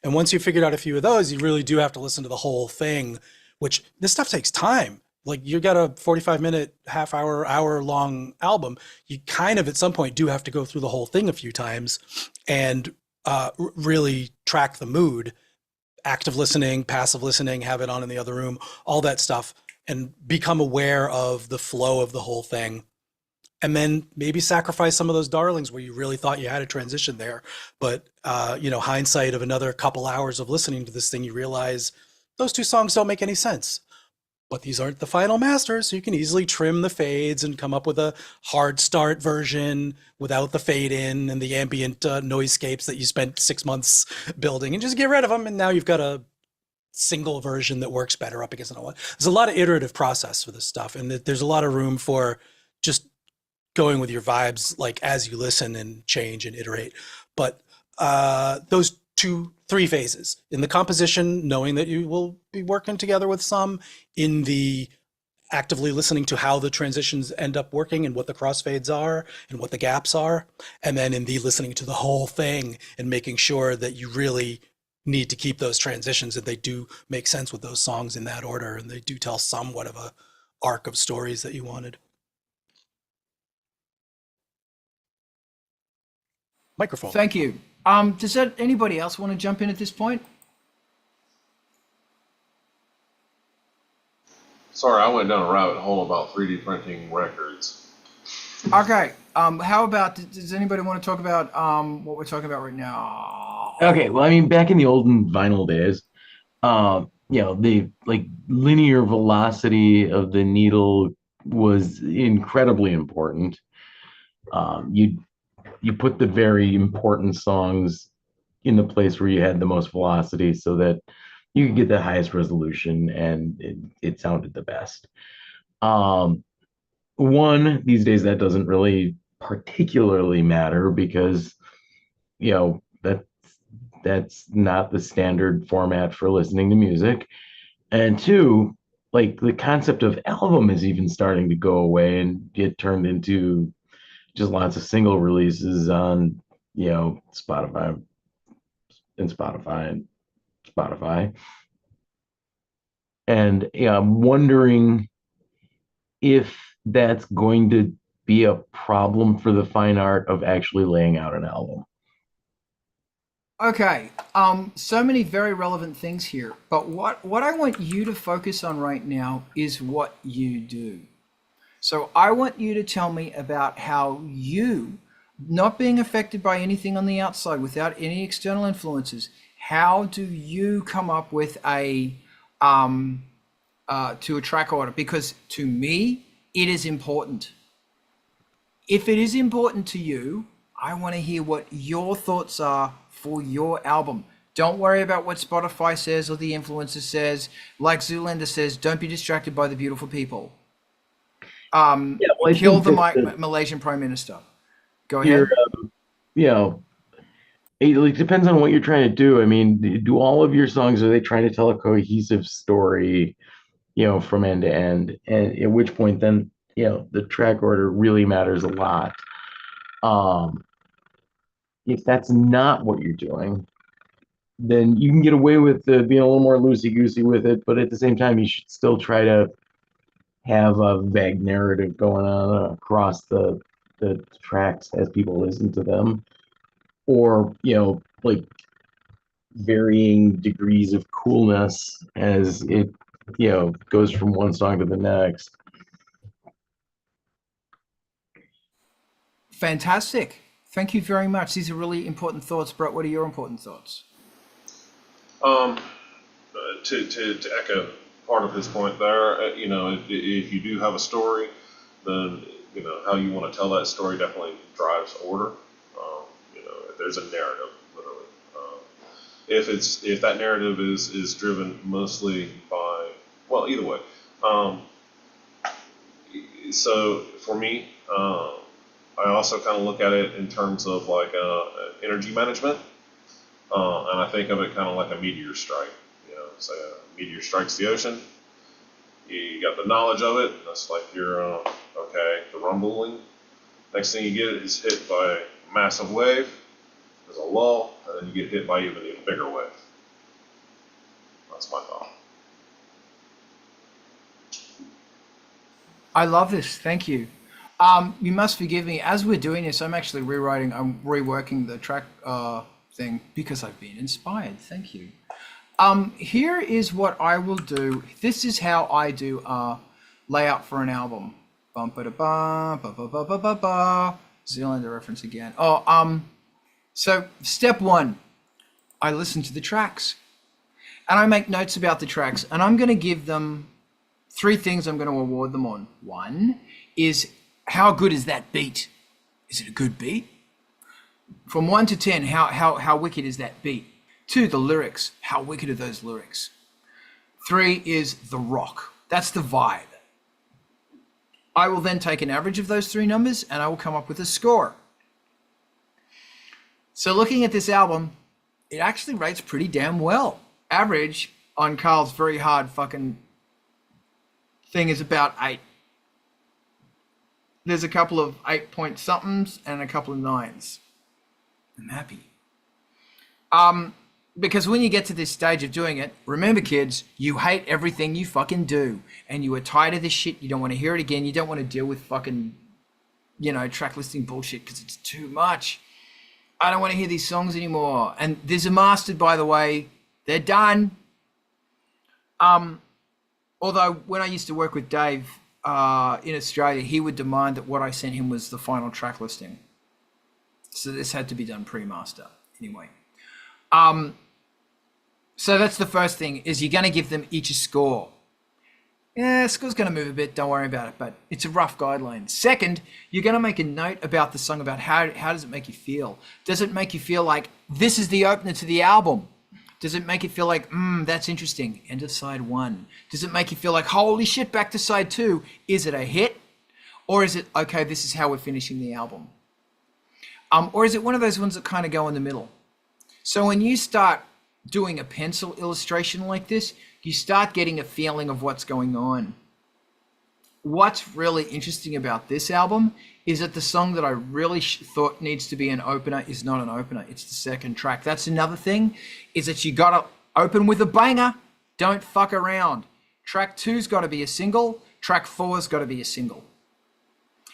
And once you've figured out a few of those, you really do have to listen to the whole thing, which this stuff takes time. Like, you got a 45-minute, hour-long album. You kind of, at some point, do have to go through the whole thing a few times. And really track the mood, active listening, passive listening, have it on in the other room, all that stuff, and become aware of the flow of the whole thing. And then maybe sacrifice some of those darlings where you really thought you had a transition there. But, hindsight of another couple hours of listening to this thing, you realize those two songs don't make any sense. But these aren't the final masters, so you can easily trim the fades and come up with a hard start version without the fade in and the ambient noisescapes that you spent 6 months building, and just get rid of them. And now you've got a single version that works better up against another one. There's a lot of iterative process for this stuff, and there's a lot of room for just going with your vibes, like as you listen and change and iterate. But those 2-3 phases in the composition, knowing that you will be working together with some, in the actively listening to how the transitions end up working and what the crossfades are and what the gaps are, and then in the listening to the whole thing and making sure that you really need to keep those transitions, that they do make sense with those songs in that order, and they do tell somewhat of a arc of stories that you wanted. Microphone. Thank you. Does anybody else want to jump in at this point? Sorry, I went down a rabbit hole about 3D printing records. Okay. How about, does anybody want to talk about what we're talking about right now? Okay, well, I mean, back in the olden vinyl days, the like linear velocity of the needle was incredibly important. You put the very important songs in the place where you had the most velocity so that you could get the highest resolution and it sounded the best. These days that doesn't really particularly matter because, that's not the standard format for listening to music. And two, like the concept of album is even starting to go away and get turned into just lots of single releases on, Spotify and Spotify. And I'm wondering if that's going to be a problem for the fine art of actually laying out an album. Okay. So many very relevant things here, but what I want you to focus on right now is what you do. So I want you to tell me about how you, not being affected by anything on the outside, without any external influences, how do you come up with a track order? Because to me, it is important. If it is important to you, I want to hear what your thoughts are for your album. Don't worry about what Spotify says or the influencer says. Like Zoolander says, don't be distracted by the beautiful people. Kill the Malaysian Prime Minister. Go ahead. It depends on what you're trying to do. I mean, do all of your songs, are they trying to tell a cohesive story, from end to end? And at which point then, the track order really matters a lot. If that's not what you're doing, then you can get away with being a little more loosey-goosey with it, but at the same time, you should still try to have a vague narrative going on across the tracks as people listen to them, or like varying degrees of coolness as it goes from one song to the next. Fantastic. Thank you very much. These are really important thoughts. Brett, what are your important thoughts? To echo part of his point there, if you do have a story, then how you want to tell that story definitely drives order. If there's a narrative, literally. If that narrative is driven mostly by, well, either way. So for me, I also kind of look at it in terms of like energy management, and I think of it kind of like a meteor strike. Say a meteor strikes the ocean. You got the knowledge of it. That's like your the rumbling. Next thing you get is hit by a massive wave. There's a lull, and then you get hit by even a bigger wave. That's my thought. I love this. Thank you. You must forgive me. As we're doing this, I'm actually reworking the track thing because I've been inspired. Thank you. Here is what I will do. This is how I do a layout for an album. Bum ba da ba ba ba ba ba ba ba. Zealander reference again. So step one, I listen to the tracks, and I make notes about the tracks, and I'm going to give them 3 things I'm going to award them on. 1 is how good is that beat? Is it a good beat? From 1 to 10, how wicked is that beat? 2, the lyrics. How wicked are those lyrics? 3 is the rock. That's the vibe. I will then take an average of those 3 numbers and I will come up with a score. So looking at this album, it actually rates pretty damn well. Average on Carl's very hard fucking thing is about 8. There's a couple of 8 point somethings and a couple of 9s. I'm happy. Because when you get to this stage of doing it, remember kids, you hate everything you fucking do. And you are tired of this shit. You don't want to hear it again. You don't want to deal with fucking, track listing bullshit because it's too much. I don't want to hear these songs anymore. And these are mastered, by the way. They're done. Although when I used to work with Dave in Australia, he would demand that what I sent him was the final track listing. So this had to be done pre-master anyway. So that's the first thing, is you're going to give them each a score. Yeah, score's going to move a bit, don't worry about it, but it's a rough guideline. Second, you're going to make a note about the song, about how does it make you feel? Does it make you feel like this is the opener to the album? Does it make you feel like, that's interesting, end of side 1? Does it make you feel like, holy shit, back to side 2? Is it a hit? Or is it, okay, this is how we're finishing the album? Or is it one of those ones that kind of go in the middle? So when you start doing a pencil illustration like this, you start getting a feeling of what's going on. What's really interesting about this album is that the song that I really thought needs to be an opener is not an opener. It's the second track. That's another thing, is that you got to open with a banger. Don't fuck around. Track 2's got to be a single. Track 4's got to be a single.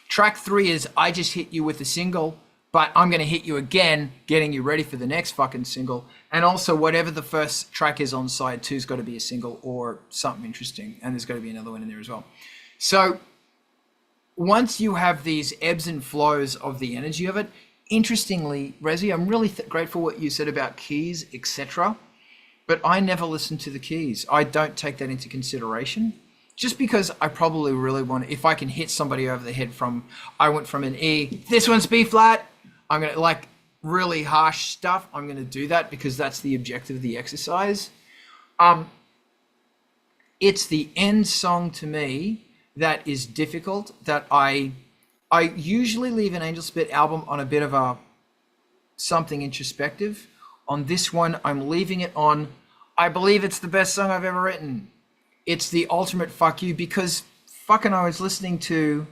Track 3 is I just hit you with a single, but I'm going to hit you again, getting you ready for the next fucking single. And also, whatever the first track is on side 2's got to be a single or something interesting. And there's got to be another one in there as well. So once you have these ebbs and flows of the energy of it, interestingly, Razi, I'm really grateful what you said about keys, etc. But I never listen to the keys. I don't take that into consideration. Just because I probably really want to, if I can hit somebody over the head from, I went from an E, this one's B flat, I'm going to, like, really harsh stuff, I'm going to do that because that's the objective of the exercise. It's the end song to me that is difficult, that I usually leave an Angelspit album on a bit of a something introspective. On this one, I'm leaving it on, I believe it's the best song I've ever written. It's the ultimate fuck you, because fucking I was listening to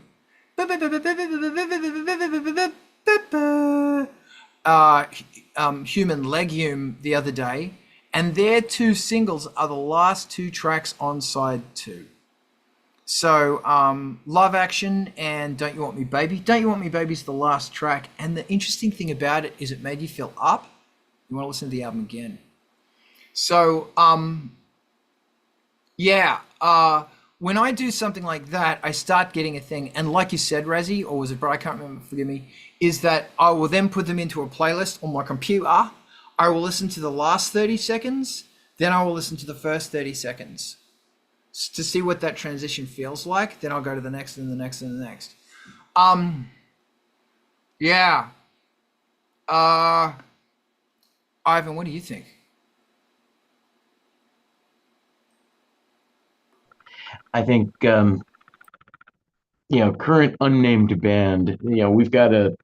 Human Legume the other day, and their 2 singles are the last 2 tracks on side 2. So Love Action and Don't You Want Me Baby. Don't You Want Me Baby is the last track, and the interesting thing about it is it made you feel up. You want to listen to the album again. So when I do something like that, I start getting a thing. And like you said, Razi, or was it Brad? I can't remember, forgive me, is that I will then put them into a playlist on my computer. I will listen to the last 30 seconds. Then I will listen to the first 30 seconds to see what that transition feels like. Then I'll go to the next and the next and the next. Ivan, what do you think? I think, current unnamed band, we've got a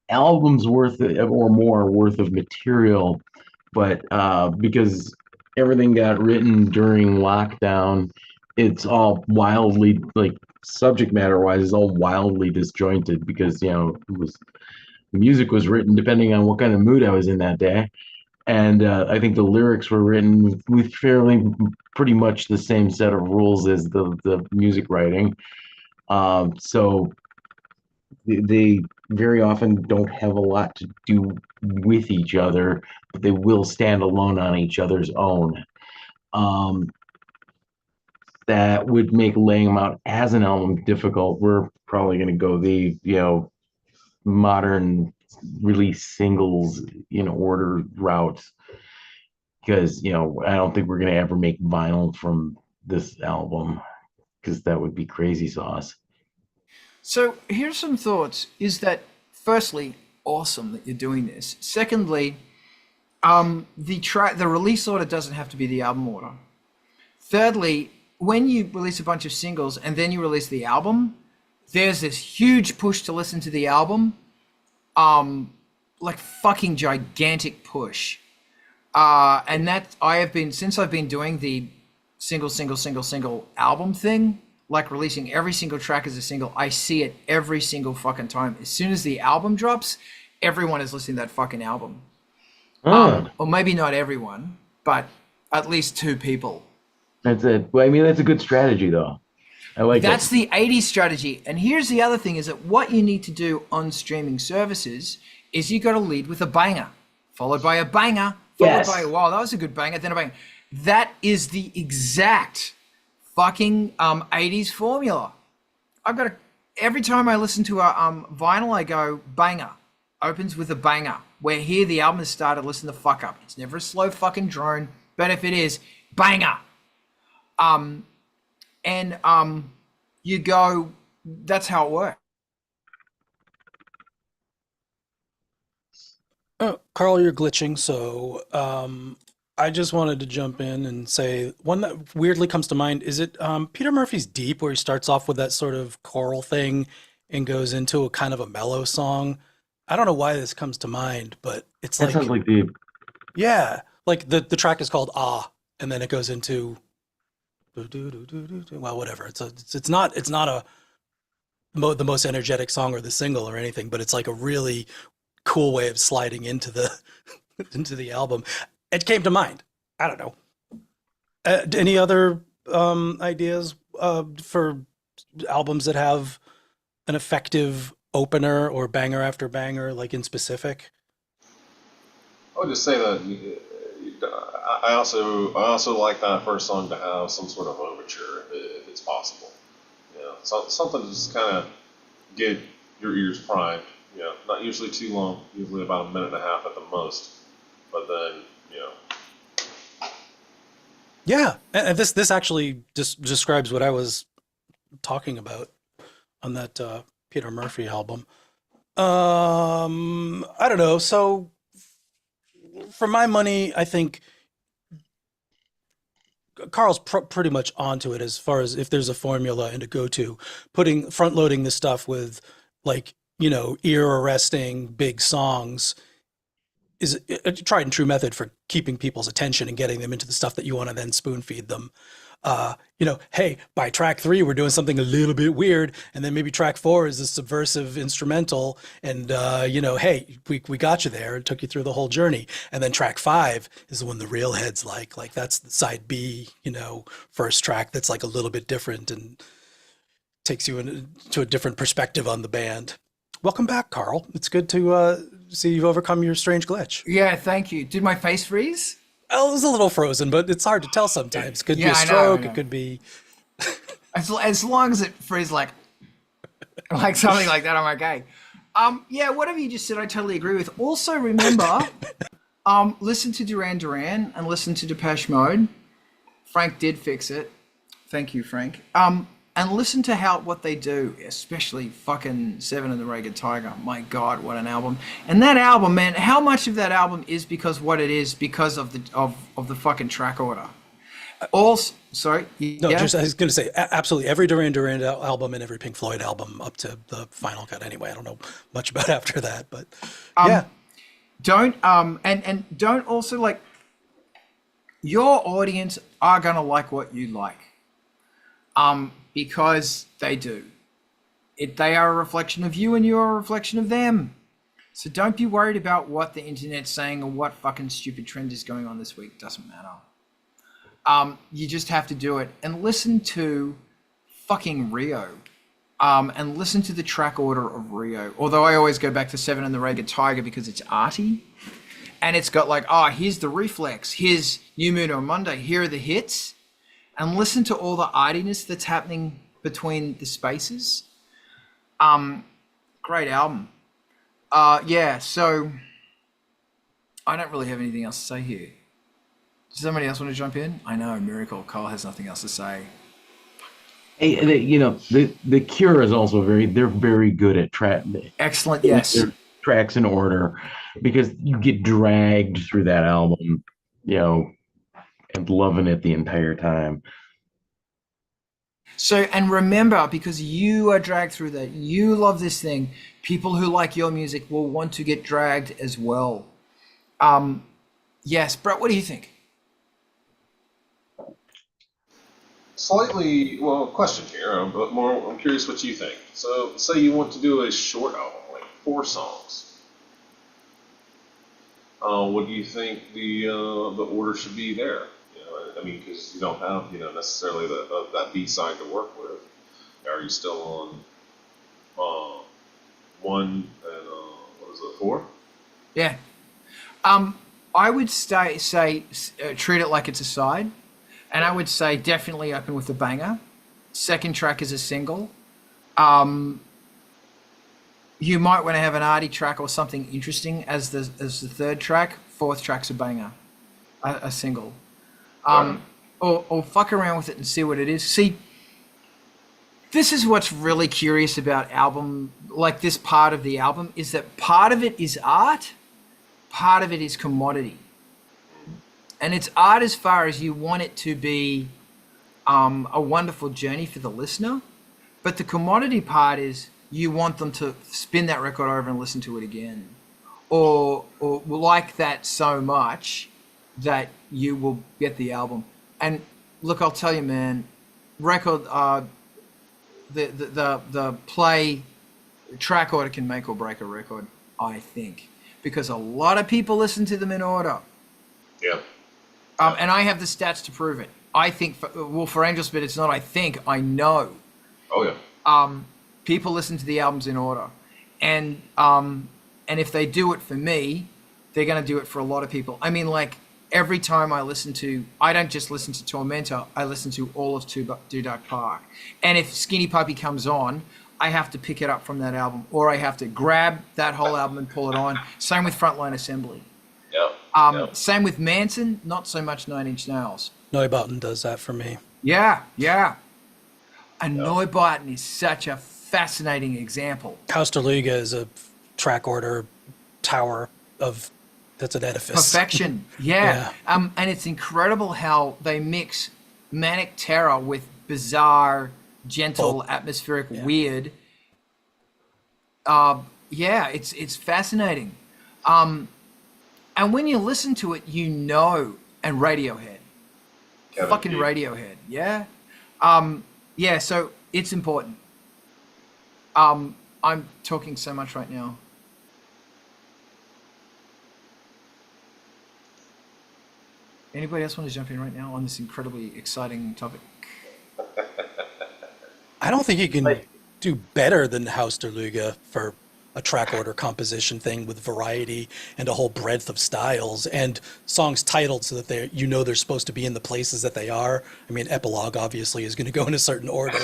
album's worth or more worth of material, but because everything got written during lockdown, it's all wildly, like, subject matter wise, is all wildly disjointed because, music was written depending on what kind of mood I was in that day. And I think the lyrics were written with pretty much the same set of rules as the music writing. So they very often don't have a lot to do with each other, but they will stand alone on each other's own. Um, that would make laying them out as an album difficult. We're probably going to go the modern release singles in order route because I don't think we're going to ever make vinyl from this album because that would be crazy sauce. So here's some thoughts. Is that firstly awesome that you're doing this. Secondly, the release order doesn't have to be the album order. Thirdly, when you release a bunch of singles and then you release the album, there's this huge push to listen to the album, like fucking gigantic push. And that since I've been doing the single album thing, like releasing every single track as a single, I see it every single fucking time. As soon as the album drops, everyone is listening to that fucking album. Or maybe not everyone, but at least two people. That's it. Well, I mean, that's a good strategy, though. I like that. That's the 80s strategy. And here's the other thing is that what you need to do on streaming services is you got to lead with a banger, followed by a banger, followed by, wow, that was a good banger, then a banger. That is the exact fucking 80s formula. Every time I listen to a vinyl, I go banger, opens with a banger. Where here the album has started, listen the fuck up. It's never a slow fucking drone, but if it is, banger. You go, that's how it works. Oh, Carl, you're glitching, so I just wanted to jump in and say one that weirdly comes to mind. Is it Peter Murphy's Deep, where he starts off with that sort of choral thing and goes into a kind of a mellow song? I don't know why this comes to mind, but it's That sounds like Deep. yeah, like the track is called Ah, and then it goes into well, whatever. It's not the most energetic song or the single or anything, but it's like a really cool way of sliding into the into the album. It came to mind. I don't know. Any other ideas for albums that have an effective opener or banger after banger, like in specific? I would just say that I also like that first song to have some sort of overture if it's possible. Something to just kind of get your ears primed. Not usually too long, usually about a minute and a half at the most. But then, Yeah, and this actually just describes what I was talking about on that Peter Murphy album. I don't know. So for my money, I think Carl's pretty much onto it as far as if there's a formula and a go-to, front loading the stuff with like, ear arresting big songs is a tried and true method for keeping people's attention and getting them into the stuff that you want to then spoon feed them. Hey, by track 3, we're doing something a little bit weird. And then maybe track 4 is a subversive instrumental. And, hey, we got you there and took you through the whole journey. And then track 5 is the one the real heads like that's the side B, first track that's like a little bit different and takes you into a different perspective on the band. Welcome back, Carl. It's good to see you've overcome your strange glitch. Yeah, thank you. Did my face freeze? Oh, it was a little frozen, but it's hard to tell sometimes. Could be a stroke. I know. It could be. As long as it freezes like something like that, I'm okay. Yeah, whatever you just said, I totally agree with. Also, remember, listen to Duran Duran and listen to Depeche Mode. Frank did fix it. Thank you, Frank. And listen to what they do, especially fucking Seven and the Ragged Tiger. My God, what an album! And that album, man, how much of that album is because what it is because of the fucking track order? Also, sorry. No, yeah? I was going to say absolutely every Duran Duran album and every Pink Floyd album up to the final cut. Anyway, I don't know much about after that, but yeah. Don't and don't also like your audience are gonna like what you like. Because they do. They are a reflection of you and you are a reflection of them. So don't be worried about what the internet's saying or what fucking stupid trend is going on this week. Doesn't matter. You just have to do it and listen to fucking Rio. and listen to the track order of Rio. Although I always go back to Seven and the Ragged Tiger because it's arty. And it's got like, here's the Reflex, here's New Moon on Monday, here are the hits. And listen to all the artiness that's happening between the spaces. Great album. So I don't really have anything else to say here. Does somebody else want to jump in? I know, Miracle. Kyle has nothing else to say. Hey, the Cure is also they're very good at Excellent, yes. their tracks in order, because you get dragged through that album, and loving it the entire time. So, and remember, because you are dragged through that, you love this thing, people who like your music will want to get dragged as well. Yes, Brett, what do you think? Slightly, question here, but more, I'm curious what you think. So, say you want to do a short album, like 4 songs. What do you think the order should be there? Because you don't have, necessarily that B side to work with. Are you still on 1 and 4? Yeah. I would say treat it like it's a side. And I would say definitely open with a banger. Second track is a single. You might want to have an arty track or something interesting as the third track. Fourth track's a banger, a single. Or fuck around with it and see what it is. See, this is what's really curious about album, like this part of the album, is that part of it is art, part of it is commodity. And it's art as far as you want it to be a wonderful journey for the listener. But the commodity part is you want them to spin that record over and listen to it again. Or like that so much that you will get the album. And look, I'll tell you, man, record, the play track order can make or break a record, I think. Because a lot of people listen to them in order. Yeah. And I have the stats to prove it. I think, for Angelspit, it's not I think, I know. Oh, yeah. People listen to the albums in order. And if they do it for me, they're going to do it for a lot of people. I mean, like, every time I don't just listen to Tormentor, I listen to all of Do Dark Park. And if Skinny Puppy comes on, I have to pick it up from that album. Or I have to grab that whole album and pull it on. Same with Frontline Assembly. Yep. Same with Manson, not so much Nine Inch Nails. Neubauten does that for me. Yeah. And Neubauten is such a fascinating example. Kausterluga is a track order tower that's an edifice. Perfection, yeah. And it's incredible how they mix manic terror with bizarre, gentle, atmospheric, weird. It's fascinating. And when you listen to it, and Radiohead. Fucking Radiohead, yeah? So it's important. I'm talking so much right now. Anybody else want to jump in right now on this incredibly exciting topic? I don't think you can do better than Kausterluga for a track order composition thing with variety and a whole breadth of styles and songs titled so that they're supposed to be in the places that they are. I mean, Epilogue obviously is going to go in a certain order.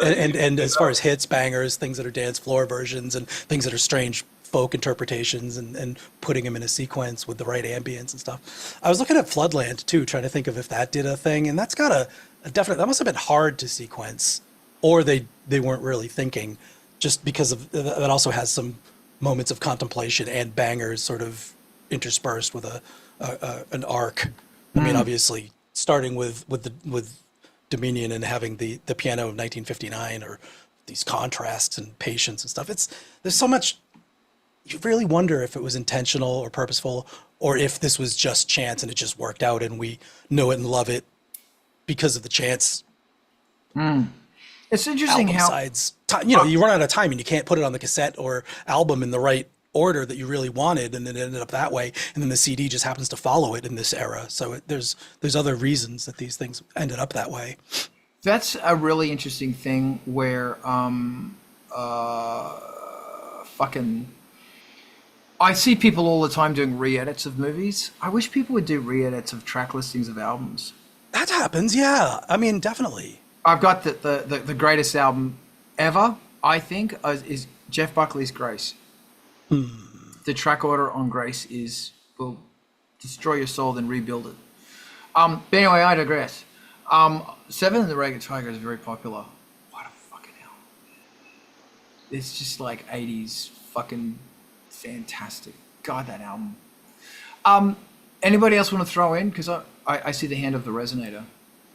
And as far as hits, bangers, things that are dance floor versions and things that are strange folk interpretations and putting them in a sequence with the right ambience and stuff. I was looking at Floodland too, trying to think of if that did a thing, and that's got a definite, that must have been hard to sequence, or they weren't really thinking, just because of that. Also has some moments of contemplation and bangers sort of interspersed with an arc. I mean, obviously starting with Dominion and having the piano of 1959 or these contrasts and patience and stuff. There's so much. You really wonder if it was intentional or purposeful, or if this was just chance and it just worked out and we know it and love it because of the chance. It's interesting how you run out of time and you can't put it on the cassette or album in the right order that you really wanted, and it ended up that way, and then the CD just happens to follow it in this era. So there's other reasons that these things ended up that way. That's a really interesting thing where fucking I see people all the time doing re-edits of movies. I wish people would do re-edits of track listings of albums. That happens, yeah. I mean, definitely. I've got the greatest album ever, I think, is Jeff Buckley's Grace. The track order on Grace will destroy your soul, then rebuild it. But anyway, I digress. Seven and the Ragged Tiger is very popular. What a fucking hell. It's just like 80s fucking fantastic. God, that album. Anybody else want to throw in? Because I see the hand of the resonator.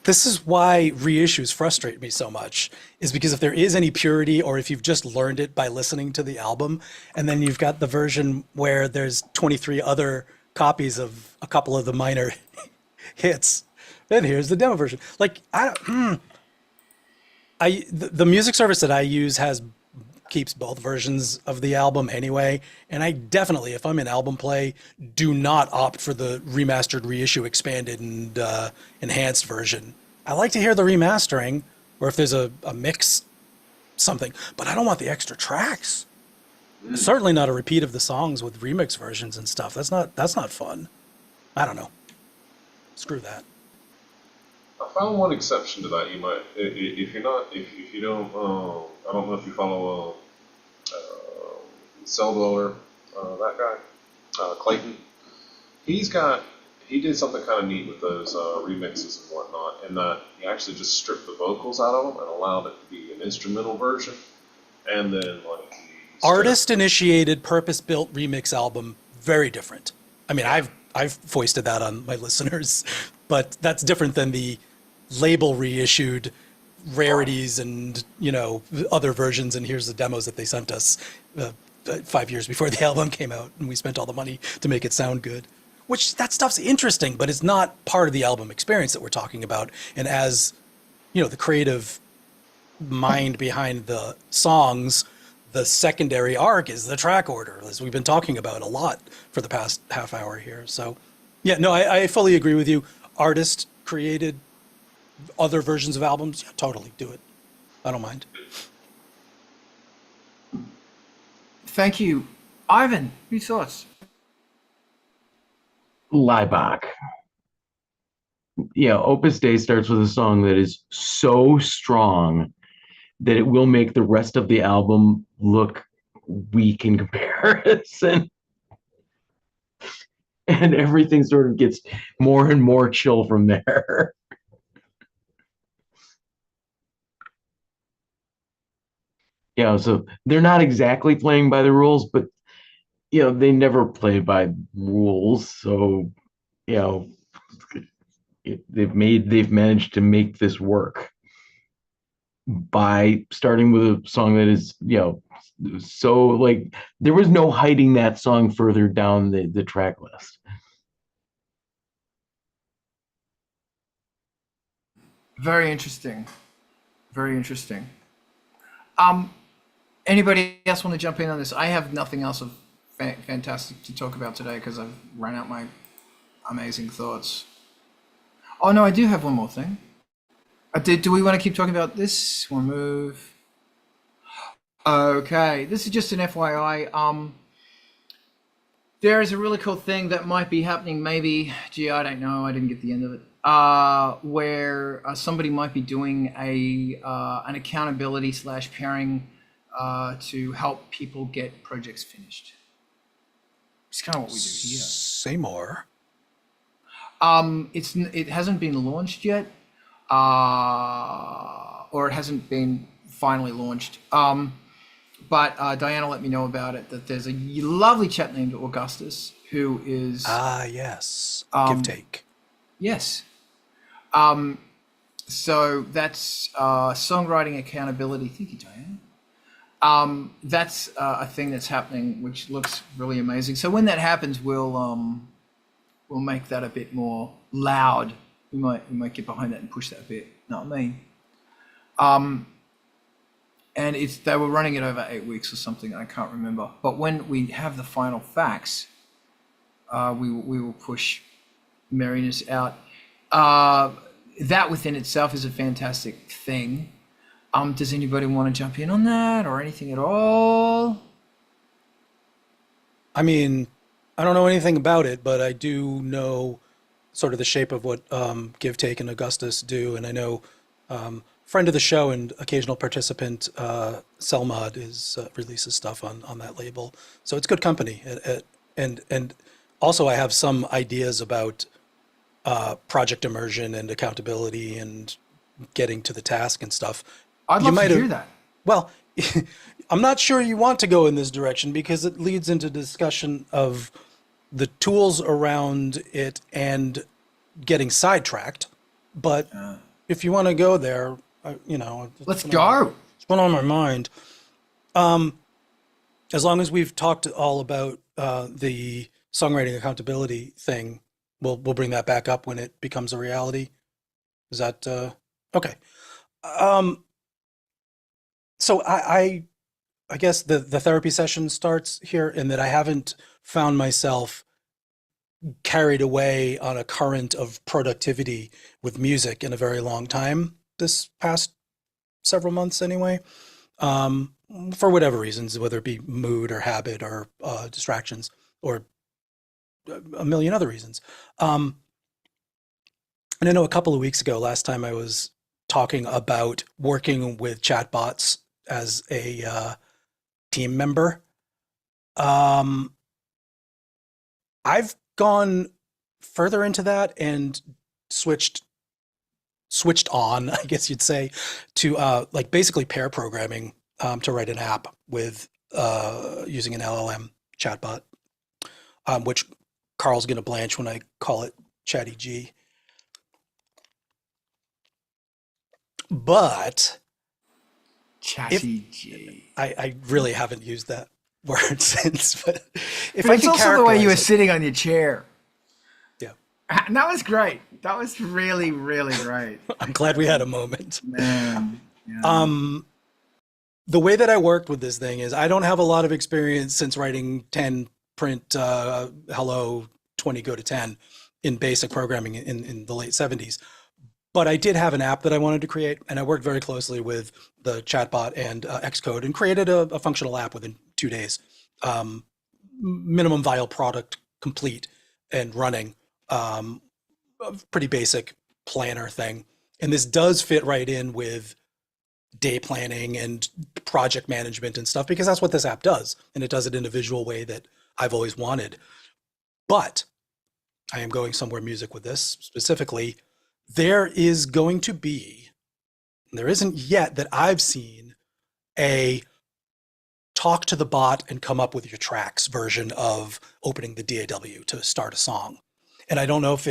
This is why reissues frustrate me so much, is because if there is any purity, or if you've just learned it by listening to the album, and then you've got the version where there's 23 other copies of a couple of the minor hits, then here's the demo version. Like, the music service that I use keeps both versions of the album anyway, and I definitely, if I'm in album play, do not opt for the remastered, reissue, expanded, and enhanced version. I like to hear the remastering, or if there's a mix, something, but I don't want the extra tracks. Certainly not a repeat of the songs with remix versions and stuff. That's not fun. I don't know. Screw that. I found one exception to that. You might, if you don't, I don't know if you follow Cell Dweller, that guy, Clayton. He did something kind of neat with those remixes and whatnot, and that he actually just stripped the vocals out of them and allowed it to be an instrumental version, and then like artist-initiated, purpose-built remix album, very different. I mean, I've foisted that on my listeners, but that's different than the label reissued rarities and other versions, and here's the demos that they sent us 5 years before the album came out, and we spent all the money to make it sound good. Which, that stuff's interesting, but it's not part of the album experience that we're talking about. And as the creative mind behind the songs, the secondary arc is the track order, as we've been talking about a lot for the past half hour here. So yeah, no, I fully agree with you. Artist created other versions of albums, yeah, totally do it. I don't mind. Thank you. Ivan, your thoughts? Laibach. Opus Dei starts with a song that is so strong that it will make the rest of the album look weak in comparison. And everything sort of gets more and more chill from there. So they're not exactly playing by the rules, but they never play by rules. So they've managed to make this work by starting with a song that is so, like, there was no hiding that song further down the track list. Very interesting. Very interesting. Anybody else want to jump in on this? I have nothing else of fantastic to talk about today because I've run out my amazing thoughts. Oh no, I do have one more thing. Do we want to keep talking about this? One move. Okay, this is just an FYI. There is a really cool thing that might be happening. Maybe, I don't know. I didn't get the end of it. Where somebody might be doing an accountability / pairing to help people get projects finished. It's kind of what we do here. Say more. It hasn't been launched yet, or it hasn't been finally launched. But Diana let me know about it, that there's a lovely chap named Augustus who is... yes. Give take. Yes. So that's songwriting accountability. Thank you, Diana. That's a thing that's happening, which looks really amazing. So when that happens, we'll make that a bit more loud. We might get behind that and push that a bit. Know what I mean? And they were running it over 8 weeks or something. I can't remember. But when we have the final facts, we will push merriness out. that within itself is a fantastic thing. Does anybody want to jump in on that or anything at all? I mean, I don't know anything about it, but I do know sort of the shape of what Give Take and Augustus do, and I know friend of the show and occasional participant Selmod is releases stuff on that label, so it's good company. And also I have some ideas about project immersion and accountability and getting to the task and stuff. I'd You love to might hear have, that. well, I'm not sure you want to go in this direction because it leads into discussion of the tools around it and getting sidetracked. But if you want to go there, Let's go. it's been on my mind. As long as we've talked all about the songwriting accountability thing, we'll bring that back up when it becomes a reality. Is that okay? Um, so I guess the therapy session starts here in that I haven't found myself carried away on a current of productivity with music in a very long time this past several months anyway. For whatever reasons, whether it be mood or habit or distractions or a million other reasons. And I know a couple of weeks ago, last time I was talking about working with chatbots as a team member. I've gone further into that and switched on, I guess you'd say, to like basically pair programming to write an app with using an LLM chatbot, which Carl's going to blanch when I call it Chatty G. But Chatty G. I really haven't used that word since. But if But I it's can also the way you were characterize it, sitting on your chair. yeah, And that was great. That was really, really great. I'm glad we had a moment. Man. Yeah. The way that I worked with this thing is I don't have a lot of experience since writing 10 print hello 20 go to 10 in basic programming in the late 70s. But I did have an app that I wanted to create, and I worked very closely with the chatbot and Xcode and created a functional app within 2 days. Minimum viable product complete and running. A pretty basic planner thing. And this does fit right in with day planning and project management and stuff because that's what this app does. And it does it in a visual way that I've always wanted. But I am going somewhere music with this specifically. There is going to be, there isn't yet that I've seen, a talk to the bot and come up with your tracks version of opening the DAW to start a song. And I don't know if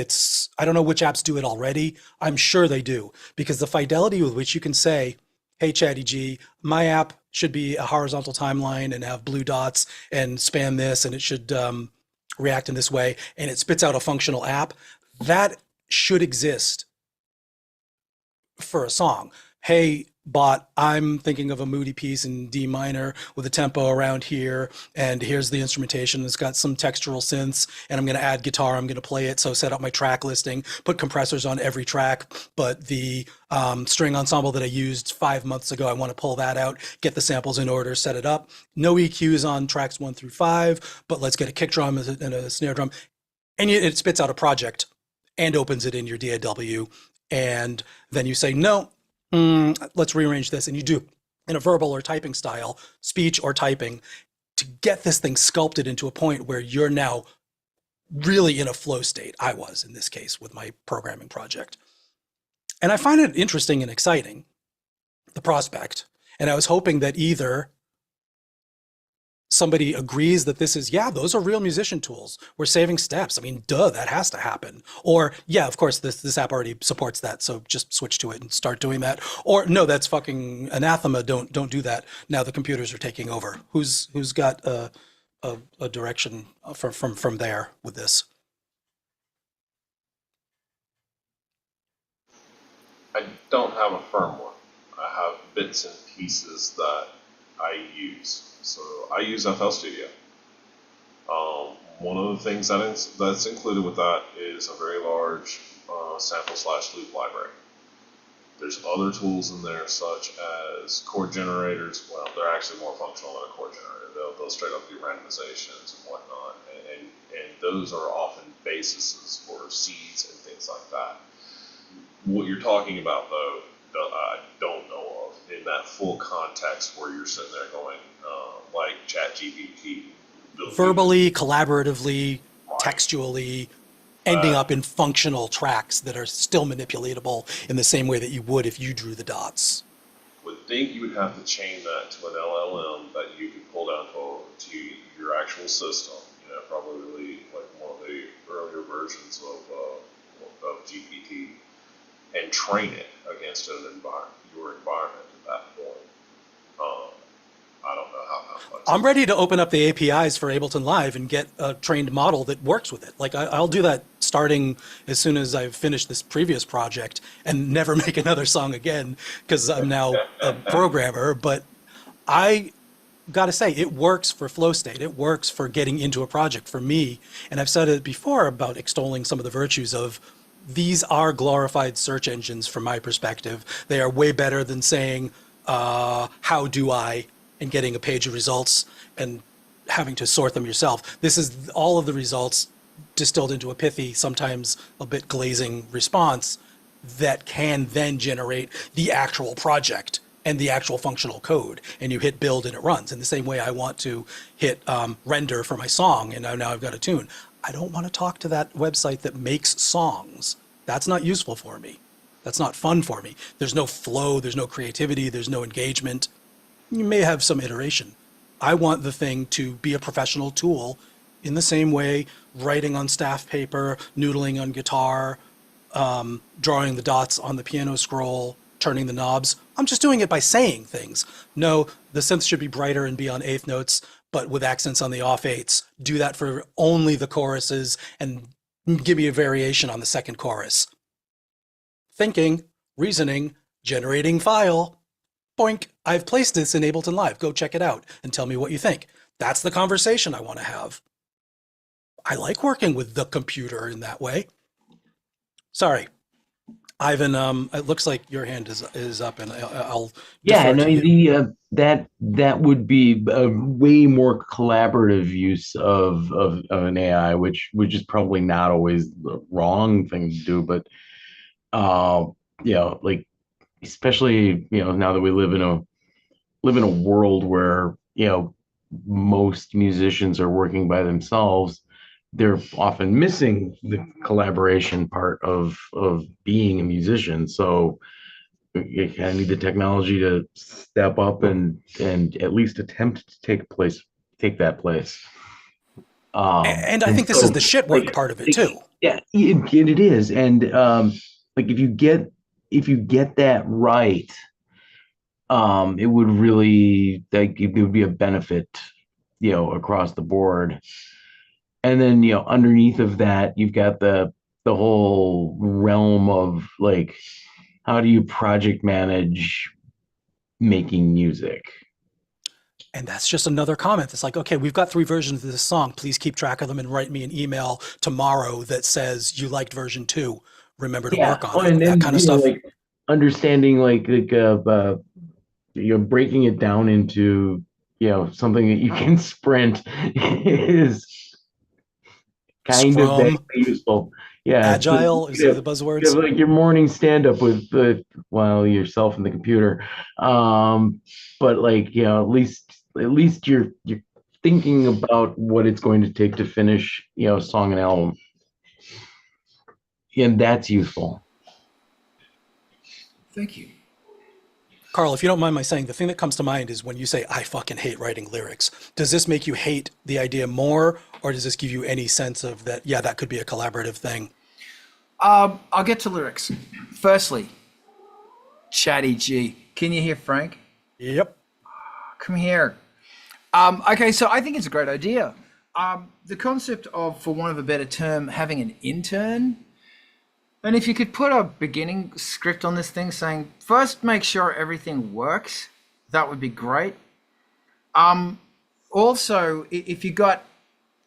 I don't know which apps do it already. I'm sure they do, because the fidelity with which you can say, hey, Chatty G, my app should be a horizontal timeline and have blue dots and span this, and it should react in this way, and it spits out a functional app. That should exist for a song. Hey, bot, I'm thinking of a moody piece in D minor with a tempo around here, and here's the instrumentation. It's got some textural synths, and I'm going to add guitar. I'm going to play it. So set up my track listing, put compressors on every track, but the string ensemble that I used 5 months ago, I want to pull that out, get the samples in order, set it up. No EQs on tracks 1 through 5, but let's get a kick drum and a snare drum. And it spits out a project and opens it in your DAW. And then you say, no, let's rearrange this. And you do in a verbal or typing style, speech or typing, to get this thing sculpted into a point where you're now really in a flow state. I was in this case with my programming project. And I find it interesting and exciting, the prospect. And I was hoping that either somebody agrees that this is, yeah, those are real musician tools. We're saving steps. I mean, duh, that has to happen. Or, yeah, of course, this app already supports that, so just switch to it and start doing that. Or, no, that's fucking anathema. Don't do that. Now the computers are taking over. Who's got a direction from there with this? I don't have a firm one. I have bits and pieces that I use. So I use FL Studio. One of the things that's included with that is a very large sample/loop library. There's other tools in there such as chord generators. Well, they're actually more functional than a chord generator. They'll straight up do randomizations and whatnot, and those are often bases for seeds and things like that. What you're talking about, though, I don't know of in that full context where you're sitting there going, like ChatGPT. Verbally, collaboratively, Right. textually, ending up in functional tracks that are still manipulatable in the same way that you would if you drew the dots. Would think you would have to chain that to an LLM that you could pull down to your actual system. You know, probably like one of the earlier versions of GPT, and train it against your environment at that point. I don't know how much. I'm ready to open up the APIs for Ableton Live and get a trained model that works with it. Like I'll do that starting as soon as I've finished this previous project and never make another song again because I'm now a programmer. But I got to say, it works for flow state. It works for getting into a project for me. And I've said it before about extolling some of the virtues of these are glorified search engines from my perspective. They are way better than saying, how do I, and getting a page of results and having to sort them yourself. This is all of the results distilled into a pithy, sometimes a bit glazing response that can then generate the actual project and the actual functional code. And you hit build and it runs. In the same way I want to hit render for my song and now I've got a tune. I don't want to talk to that website that makes songs. That's not useful for me. That's not fun for me. There's no flow, there's no creativity, there's no engagement. You may have some iteration. I want the thing to be a professional tool in the same way writing on staff paper, noodling on guitar, drawing the dots on the piano scroll, turning the knobs. I'm just doing it by saying things. No, the synth should be brighter and be on eighth notes, but with accents on the off eights. Do that for only the choruses and give me a variation on the second chorus. Thinking, reasoning, generating file. Boink, I've placed this in Ableton Live. Go check it out and tell me what you think. That's the conversation I want to have. I like working with the computer in that way. Sorry, Ivan, it looks like your hand is up and I'll Yeah, defer no, to you. that would be a way more collaborative use of an AI, which is probably not always the wrong thing to do, but you know, like especially now that we live in a world where most musicians are working by themselves, they're often missing the collaboration part of being a musician. So you kind of need the technology to step up and at least attempt to take that place. And I And think this is so, the shit work part of it too. yeah, it is. And like if you get that right, it would really, like, it would be a benefit, across the board. And then, underneath of that, you've got the whole realm of like, how do you project manage making music? And that's just another comment. It's like, okay, we've got 3 versions of this song. Please keep track of them and write me an email tomorrow that says you liked version 2. Remember to work on it. And then That kind of stuff. like understanding breaking it down into something that you can sprint is kind of Scrum, useful. Yeah, agile is the buzzwords. like your morning stand up with yourself and the computer. But like, at least you're thinking about what it's going to take to finish, a song and album. And that's useful. Thank you. Carl, if you don't mind my saying, the thing that comes to mind is when you say, I fucking hate writing lyrics. Does this make you hate the idea more, or does this give you any sense of that, yeah, that could be a collaborative thing? I'll get to lyrics. Firstly, Chatty G. Can you hear Frank? Yep. Come here. Okay, so I think it's a great idea. The concept of, for want of a better term, having an intern. And if you could put a beginning script on this thing saying, first make sure everything works, that would be great. Also, if you got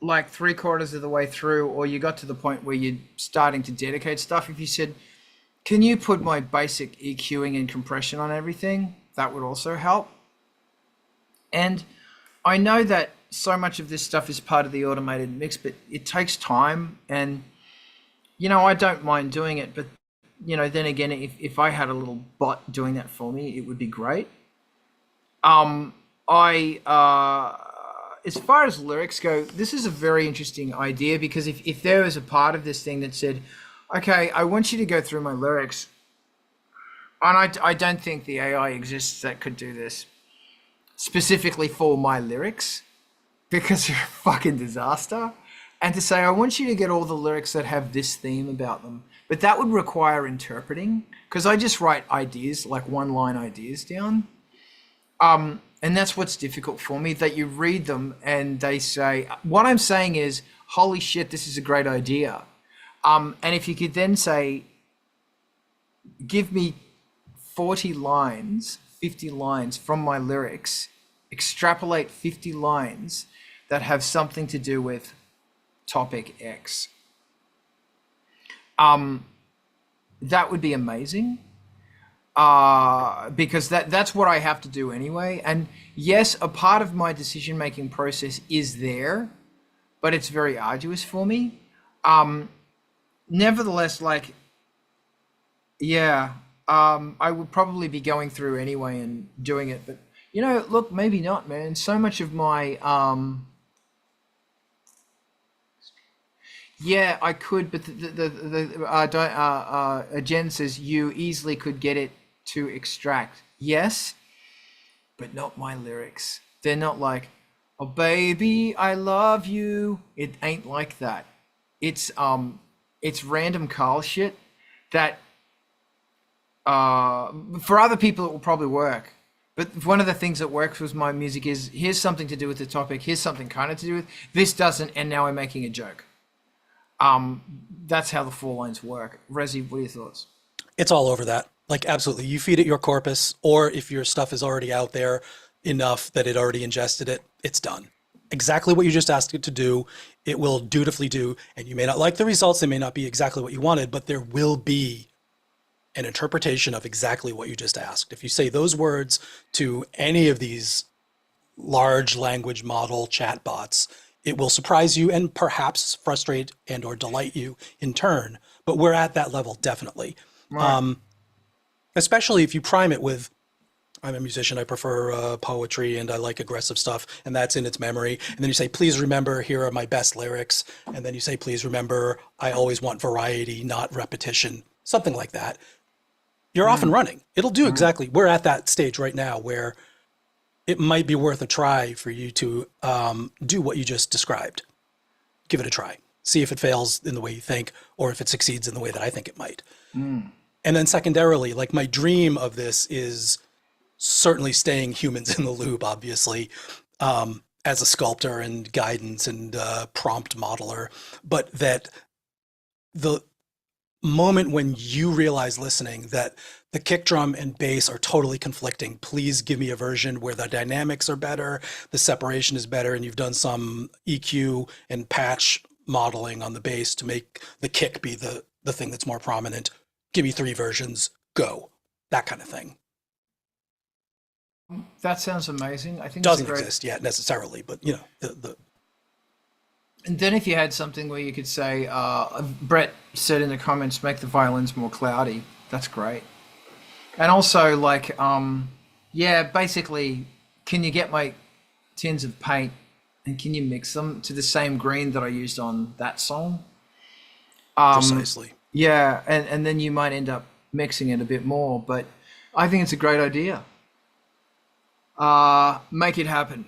like 3/4 of the way through, or you got to the point where you're starting to dedicate stuff, if you said, can you put my basic EQing and compression on everything? That would also help. And I know that so much of this stuff is part of the automated mix, but it takes time, and I don't mind doing it, but then again, if I had a little bot doing that for me, it would be great. As far as lyrics go, this is a very interesting idea, because if there was a part of this thing that said, okay, I want you to go through my lyrics, and I don't think the AI exists that could do this specifically for my lyrics, because they're a fucking disaster, and to say, I want you to get all the lyrics that have this theme about them. But that would require interpreting, because I just write ideas, like one-line ideas down. And that's what's difficult for me, that you read them and they say, what I'm saying is, holy shit, this is a great idea. And if you could then say, give me 40 lines, 50 lines from my lyrics, extrapolate 50 lines that have something to do with topic X. That would be amazing. Because that's what I have to do anyway. And yes, a part of my decision-making process is there, but it's very arduous for me. Nevertheless, I would probably be going through anyway and doing it. But, look, maybe not, man. So much of my... yeah, I could, but Jen says you easily could get it to extract. Yes, but not my lyrics. They're not like, oh baby, I love you. It ain't like that. It's random Carl shit that for other people it will probably work. But one of the things that works with my music is, here's something to do with the topic, here's something kind of to do with, this doesn't, and now I'm making a joke. That's how the 4 lines work. Razi, what are your thoughts? It's all over that. Like, absolutely. You feed it your corpus, or if your stuff is already out there enough that it already ingested it, it's done. Exactly what you just asked it to do, it will dutifully do. And you may not like the results, they may not be exactly what you wanted, but there will be an interpretation of exactly what you just asked. If you say those words to any of these large language model chatbots, it will surprise you and perhaps frustrate and or delight you in turn. But we're at that level, definitely. Right. Especially if you prime it with, I'm a musician, I prefer poetry and I like aggressive stuff, and that's in its memory. And then you say, please remember, here are my best lyrics. And then you say, please remember, I always want variety, not repetition, something like that. You're off and running. It'll do exactly. We're at that stage right now where it might be worth a try for you to do what you just described. Give it a try. See if it fails in the way you think, or if it succeeds in the way that I think it might. And then secondarily, like, my dream of this is certainly staying humans in the loop, obviously, as a sculptor and guidance and prompt modeler, but that the moment when you realize listening that the kick drum and bass are totally conflicting, please give me a version where the dynamics are better, the separation is better, and you've done some EQ and patch modeling on the bass to make the kick be the thing that's more prominent. Give me 3 versions, go. That kind of thing. That sounds amazing. I think doesn't exist yet necessarily, but the And then if you had something where you could say, Brett said in the comments, make the violins more cloudy. That's great. And also, like, basically, can you get my tins of paint and can you mix them to the same green that I used on that song? Precisely. Yeah, and then you might end up mixing it a bit more, but I think it's a great idea. Make it happen.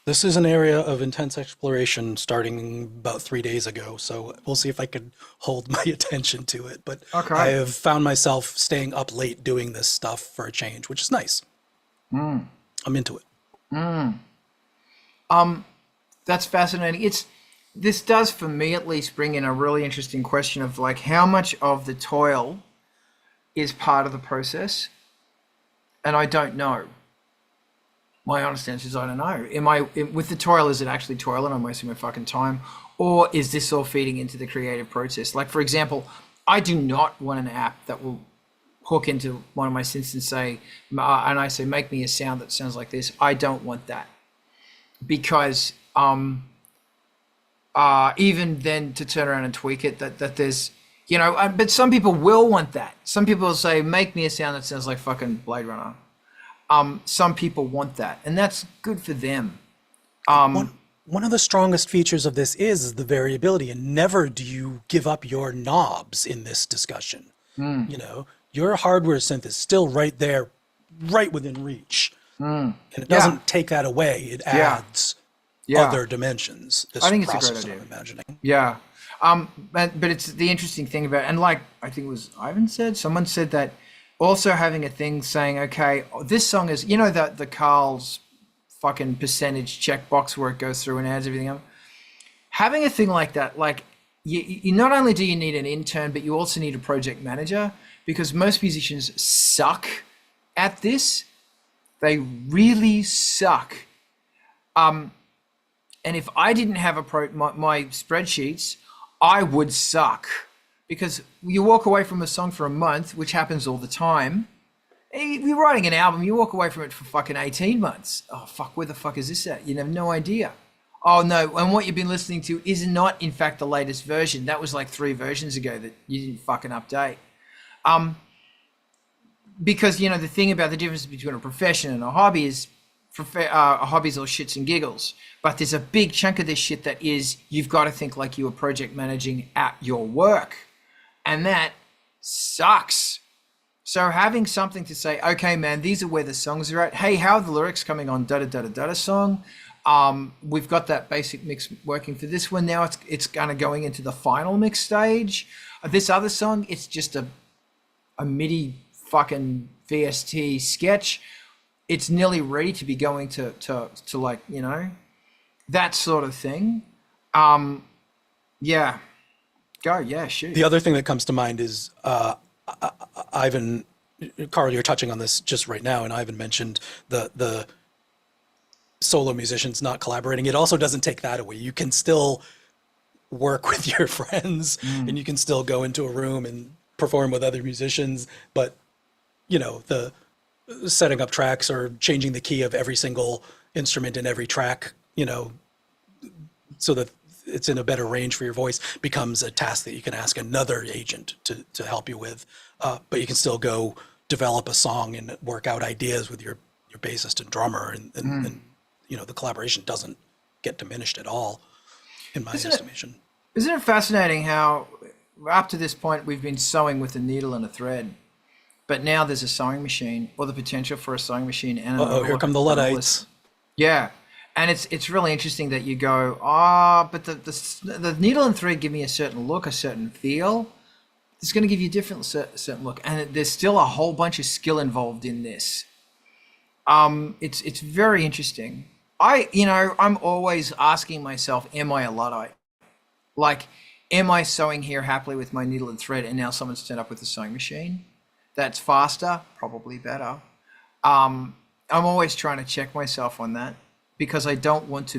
This is an area of intense exploration starting about 3 days ago, so we'll see if I can hold my attention to it. But okay. I have found myself staying up late doing this stuff for a change, which is nice. I'm into it. That's fascinating. This does, for me at least, bring in a really interesting question of, like, how much of the toil is part of the process? And I don't know. My honest answer is I don't know. With the toil, is it actually toil and I'm wasting my fucking time? Or is this all feeding into the creative process? Like, for example, I do not want an app that will hook into one of my synths and say, and I say, make me a sound that sounds like this. I don't want that, because even then to turn around and tweak it, that there's, you know, but some people will want that. Some people will say, make me a sound that sounds like fucking Blade Runner. Some people want that, and that's good for them. One of the strongest features of this is the variability, and never do you give up your knobs in this discussion. You know, your hardware synth is still right there, right within reach. And it doesn't take that away. It adds other dimensions. This I think it's a process great idea. I'm imagining. Yeah. But it's the interesting thing about, and like, I think it was Ivan said, someone said that also having a thing saying, okay, this song is, you know, that the Carl's fucking percentage checkbox where it goes through and adds everything up. Having a thing like that, like, you not only do you need an intern, but you also need a project manager, because most musicians suck at this. They really suck. And if I didn't have my spreadsheets, I would suck, because you walk away from a song for a month, which happens all the time. You're writing an album, you walk away from it for fucking 18 months. Oh, fuck, where the fuck is this at? You have no idea. Oh, no, and what you've been listening to is not, in fact, the latest version. That was like 3 versions ago that you didn't fucking update. Because, you know, the thing about the difference between a profession and a hobby is a hobby's all shits and giggles. But there's a big chunk of this shit that is, you've got to think like you were project managing at your work. And that sucks. So having something to say, okay, man, these are where the songs are at. Hey, how are the lyrics coming on da-da-da-da-da song? We've got that basic mix working for this one. Now it's kind of going into the final mix stage. This other song, it's just a MIDI fucking VST sketch. It's nearly ready to be going to like, you know, that sort of thing. Yeah. Go, yeah, shoot. The other thing that comes to mind is Ivan, Carl, you're touching on this just right now, and Ivan mentioned the solo musicians not collaborating. It also doesn't take that away. You can still work with your friends, and you can still go into a room and perform with other musicians, but you know, the setting up tracks or changing the key of every single instrument in every track, you know, so that it's in a better range for your voice, becomes a task that you can ask another agent to help you with. But you can still go develop a song and work out ideas with your bassist and drummer, and you know, the collaboration doesn't get diminished at all, in my estimation. Isn't it fascinating how up to this point we've been sewing with a needle and a thread, but now there's a sewing machine, or the potential for a sewing machine, and here come the Luddites. Yeah. And it's really interesting that you go, but the needle and thread give me a certain look, a certain feel. It's going to give you a different certain look, and there's still a whole bunch of skill involved in this. It's very interesting. I'm always asking myself, am I a Luddite? Like, am I sewing here happily with my needle and thread, and now someone's turned up with a sewing machine that's faster, probably better. I'm always trying to check myself on that, because I don't want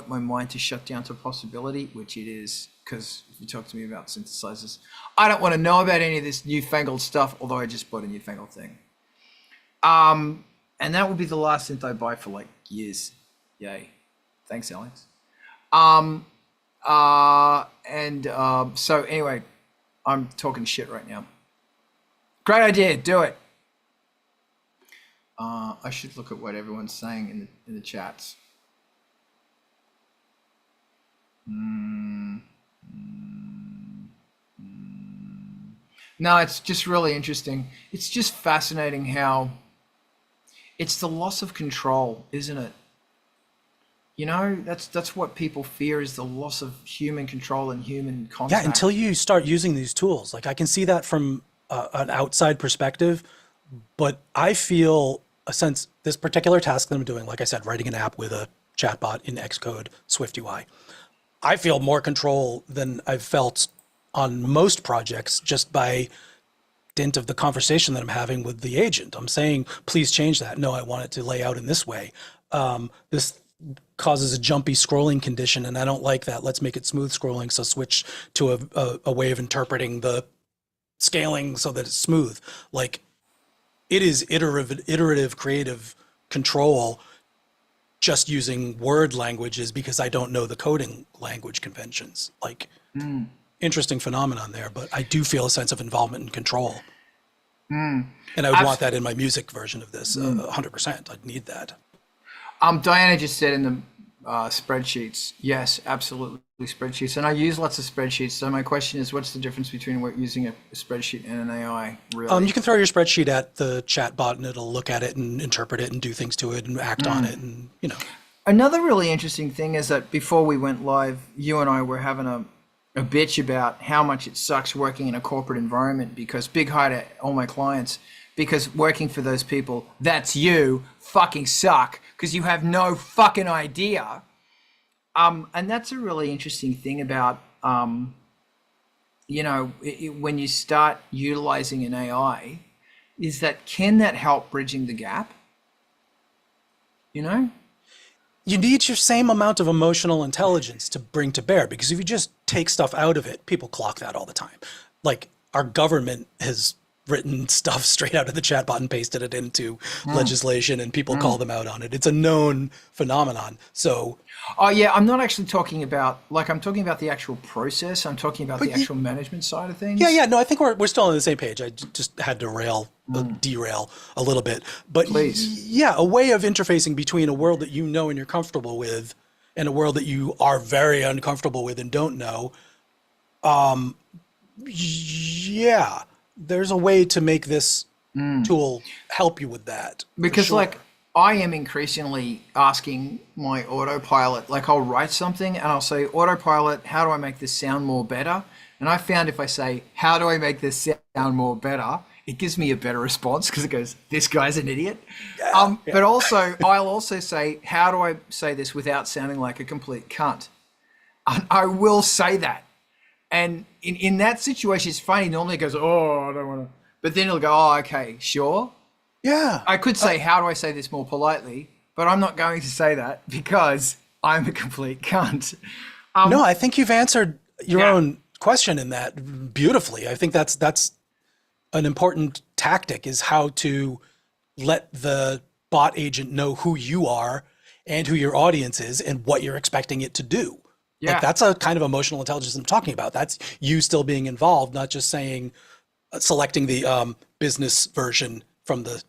my mind to shut down to possibility, which it is, because if you talk to me about synthesizers, I don't want to know about any of this newfangled stuff, although I just bought a newfangled thing. And that will be the last synth I buy for like years. Yay. Thanks, Alex. So anyway, I'm talking shit right now. Great idea, do it. I should look at what everyone's saying in the chats. No, it's just really interesting. It's just fascinating how it's the loss of control, isn't it? You know, that's what people fear, is the loss of human control and human contact. Yeah, until you start using these tools. Like, I can see that from an outside perspective, but I feel a sense, this particular task that I'm doing, like I said, writing an app with a chatbot in Xcode, Swift UI, I feel more control than I've felt on most projects, just by dint of the conversation that I'm having with the agent. I'm saying, please change that. No, I want it to lay out in this way. causes a jumpy scrolling condition, and I don't like that. Let's make it smooth scrolling. So switch to a way of interpreting the scaling so that it's smooth. Like, it is iterative creative control just using word languages because I don't know the coding language conventions. Like, interesting phenomenon there, but I do feel a sense of involvement and control. And I would want that in my music version of this, 100%. I'd need that. Diana just said in the spreadsheets. Yes, absolutely, spreadsheets. And I use lots of spreadsheets. So my question is, what's the difference between using a spreadsheet and an AI, really? You can throw your spreadsheet at the chat bot and it'll look at it and interpret it and do things to it and act on it. And, you know. Another really interesting thing is that before we went live, you and I were having a bitch about how much it sucks working in a corporate environment, because big hi to all my clients, because working for those people, that's you, fucking suck, because you have no fucking idea. And that's a really interesting thing about, you know, when you start utilizing an AI, is that can that help bridging the gap? You know? You need your same amount of emotional intelligence to bring to bear, because if you just take stuff out of it, people clock that all the time. Like, our government has written stuff straight out of the chatbot and pasted it into legislation, and people call them out on it. It's a known phenomenon. So, oh yeah, I'm not actually talking about, like, I'm talking about the actual process. I'm talking about the actual management side of things. Yeah, no, I think we're still on the same page. I just had to derail a little bit. But yeah, a way of interfacing between a world that you know and you're comfortable with and a world that you are very uncomfortable with and don't know. Yeah, there's a way to make this tool help you with that. Because like, I am increasingly asking my autopilot, like, I'll write something and I'll say, autopilot, how do I make this sound more better? And I found if I say, how do I make this sound more better? It gives me a better response, because it goes, this guy's an idiot. But also, I'll also say, how do I say this without sounding like a complete cunt? And I will say that. And in that situation, it's funny. Normally it goes, oh, I don't want to. But then it'll go, oh, okay, sure. Yeah. I could say, how do I say this more politely? But I'm not going to say that because I'm a complete cunt. No, I think you've answered your own question in that beautifully. I think that's an important tactic, is how to let the bot agent know who you are and who your audience is and what you're expecting it to do. Yeah. Like, that's a kind of emotional intelligence I'm talking about. That's you still being involved, not just saying, selecting the business version from the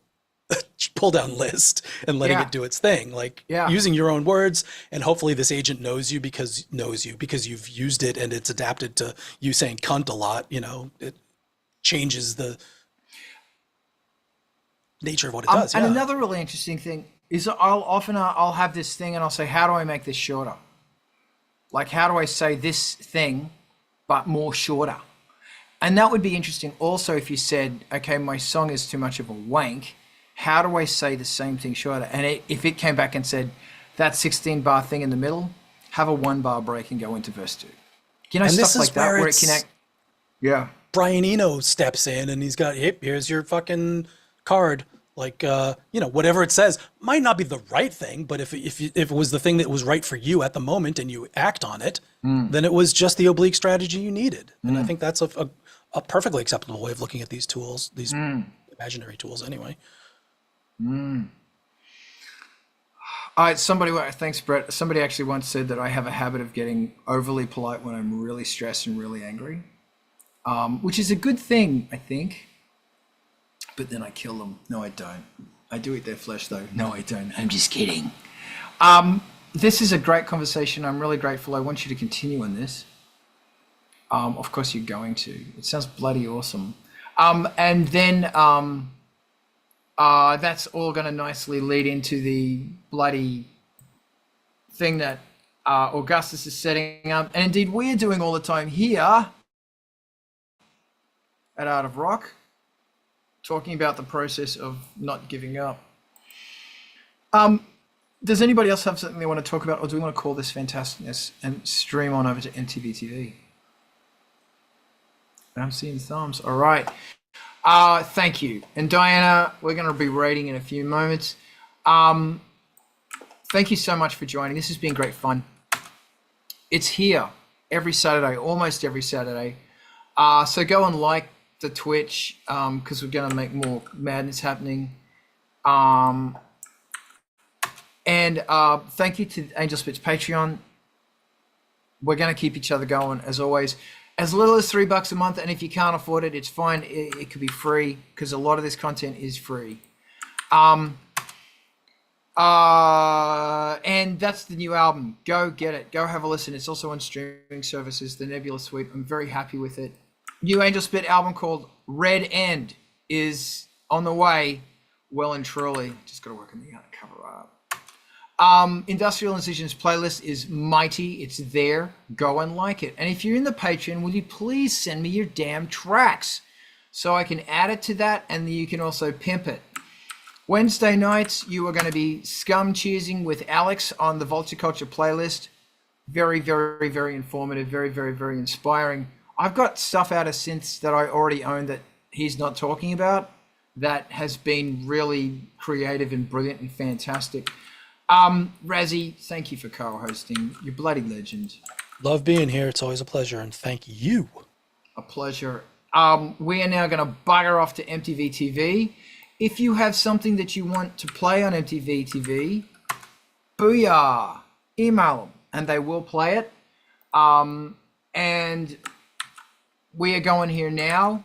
pull down list and letting it do its thing. Like, using your own words, and hopefully this agent knows you because you've used it and it's adapted to you saying cunt a lot. You know, it changes the nature of what it does. And another really interesting thing is I'll have this thing and I'll say, how do I make this shorter? Like, how do I say this thing, but more shorter? And that would be interesting also if you said, okay, my song is too much of a wank. How do I say the same thing shorter? And if it came back and said, that 16 bar thing in the middle, have a 1 bar break and go into verse 2. You know, and stuff like that where it connect. Yeah. Brian Eno steps in and he's got, hey, here's your fucking card. Like, you know, whatever it says might not be the right thing, but if it was the thing that was right for you at the moment and you act on it, then it was just the oblique strategy you needed. And I think that's a perfectly acceptable way of looking at these tools, these imaginary tools anyway. All right, thanks, Brett. Somebody actually once said that I have a habit of getting overly polite when I'm really stressed and really angry, which is a good thing, I think. But then I kill them. No, I don't. I do eat their flesh, though. No, I don't. I'm just kidding. This is a great conversation. I'm really grateful. I want you to continue on this. Of course, you're going to. It sounds bloody awesome. And then that's all going to nicely lead into the bloody thing that Augustus is setting up. And indeed, we're doing all the time here at Art of Rock, talking about the process of not giving up. Does anybody else have something they want to talk about, or do we want to call this fantasticness and stream on over to NTV TV? I'm seeing thumbs. All right. Thank you. And Diana, we're going to be rating in a few moments. thank you so much for joining. This has been great fun. It's here every Saturday, almost every Saturday. So go and like the Twitch because we're going to make more madness happening. And thank you to Angelspit's Patreon. We're going to keep each other going as always. As little as $3 a month, and if you can't afford it, it's fine. It could be free because a lot of this content is free. And that's the new album. Go get it. Go have a listen. It's also on streaming services, the Nebula Suite. I'm very happy with it. New Angelspit album called Red End is on the way, well and truly. Just got to work on the cover art. Industrial Incisions playlist is mighty. It's there. Go and like it. And if you're in the Patreon, will you please send me your damn tracks so I can add it to that, and you can also pimp it. Wednesday nights, you are going to be scum cheersing with Alex on the Vulture Culture playlist. Very, very, very informative. Very, very, very inspiring. I've got stuff out of synths that I already own that he's not talking about that has been really creative and brilliant and fantastic. Razi, thank you for co-hosting. You're bloody legend. Love being here. It's always a pleasure, and thank you. A pleasure. We are now going to bugger off to MTV TV. If you have something that you want to play on MTV TV, booyah, email them, and they will play it. And we are going here now.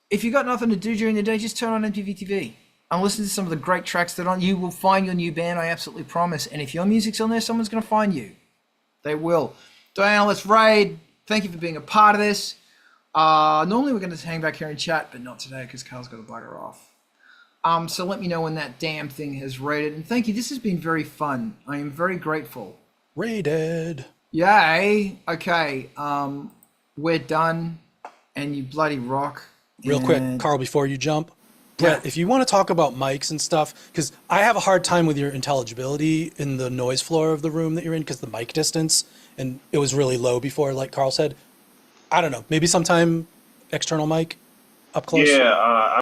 If you've got nothing to do during the day, just turn on MTV TV. And listen to some of the great tracks that are on. You will find your new band, I absolutely promise. And if your music's on there, someone's going to find you. They will. Diana, let's raid. Thank you for being a part of this. Normally we're going to hang back here and chat, but not today because Carl's got to bugger off. So let me know when that damn thing has raided. And thank you. This has been very fun. I am very grateful. Raided. Yay. Okay. We're done. And you bloody rock. Real quick, Carl, before you jump. Brett, if you want to talk about mics and stuff, because I have a hard time with your intelligibility in the noise floor of the room that you're in because the mic distance, and it was really low before, like Carl said. I don't know, maybe sometime external mic up close? Yeah,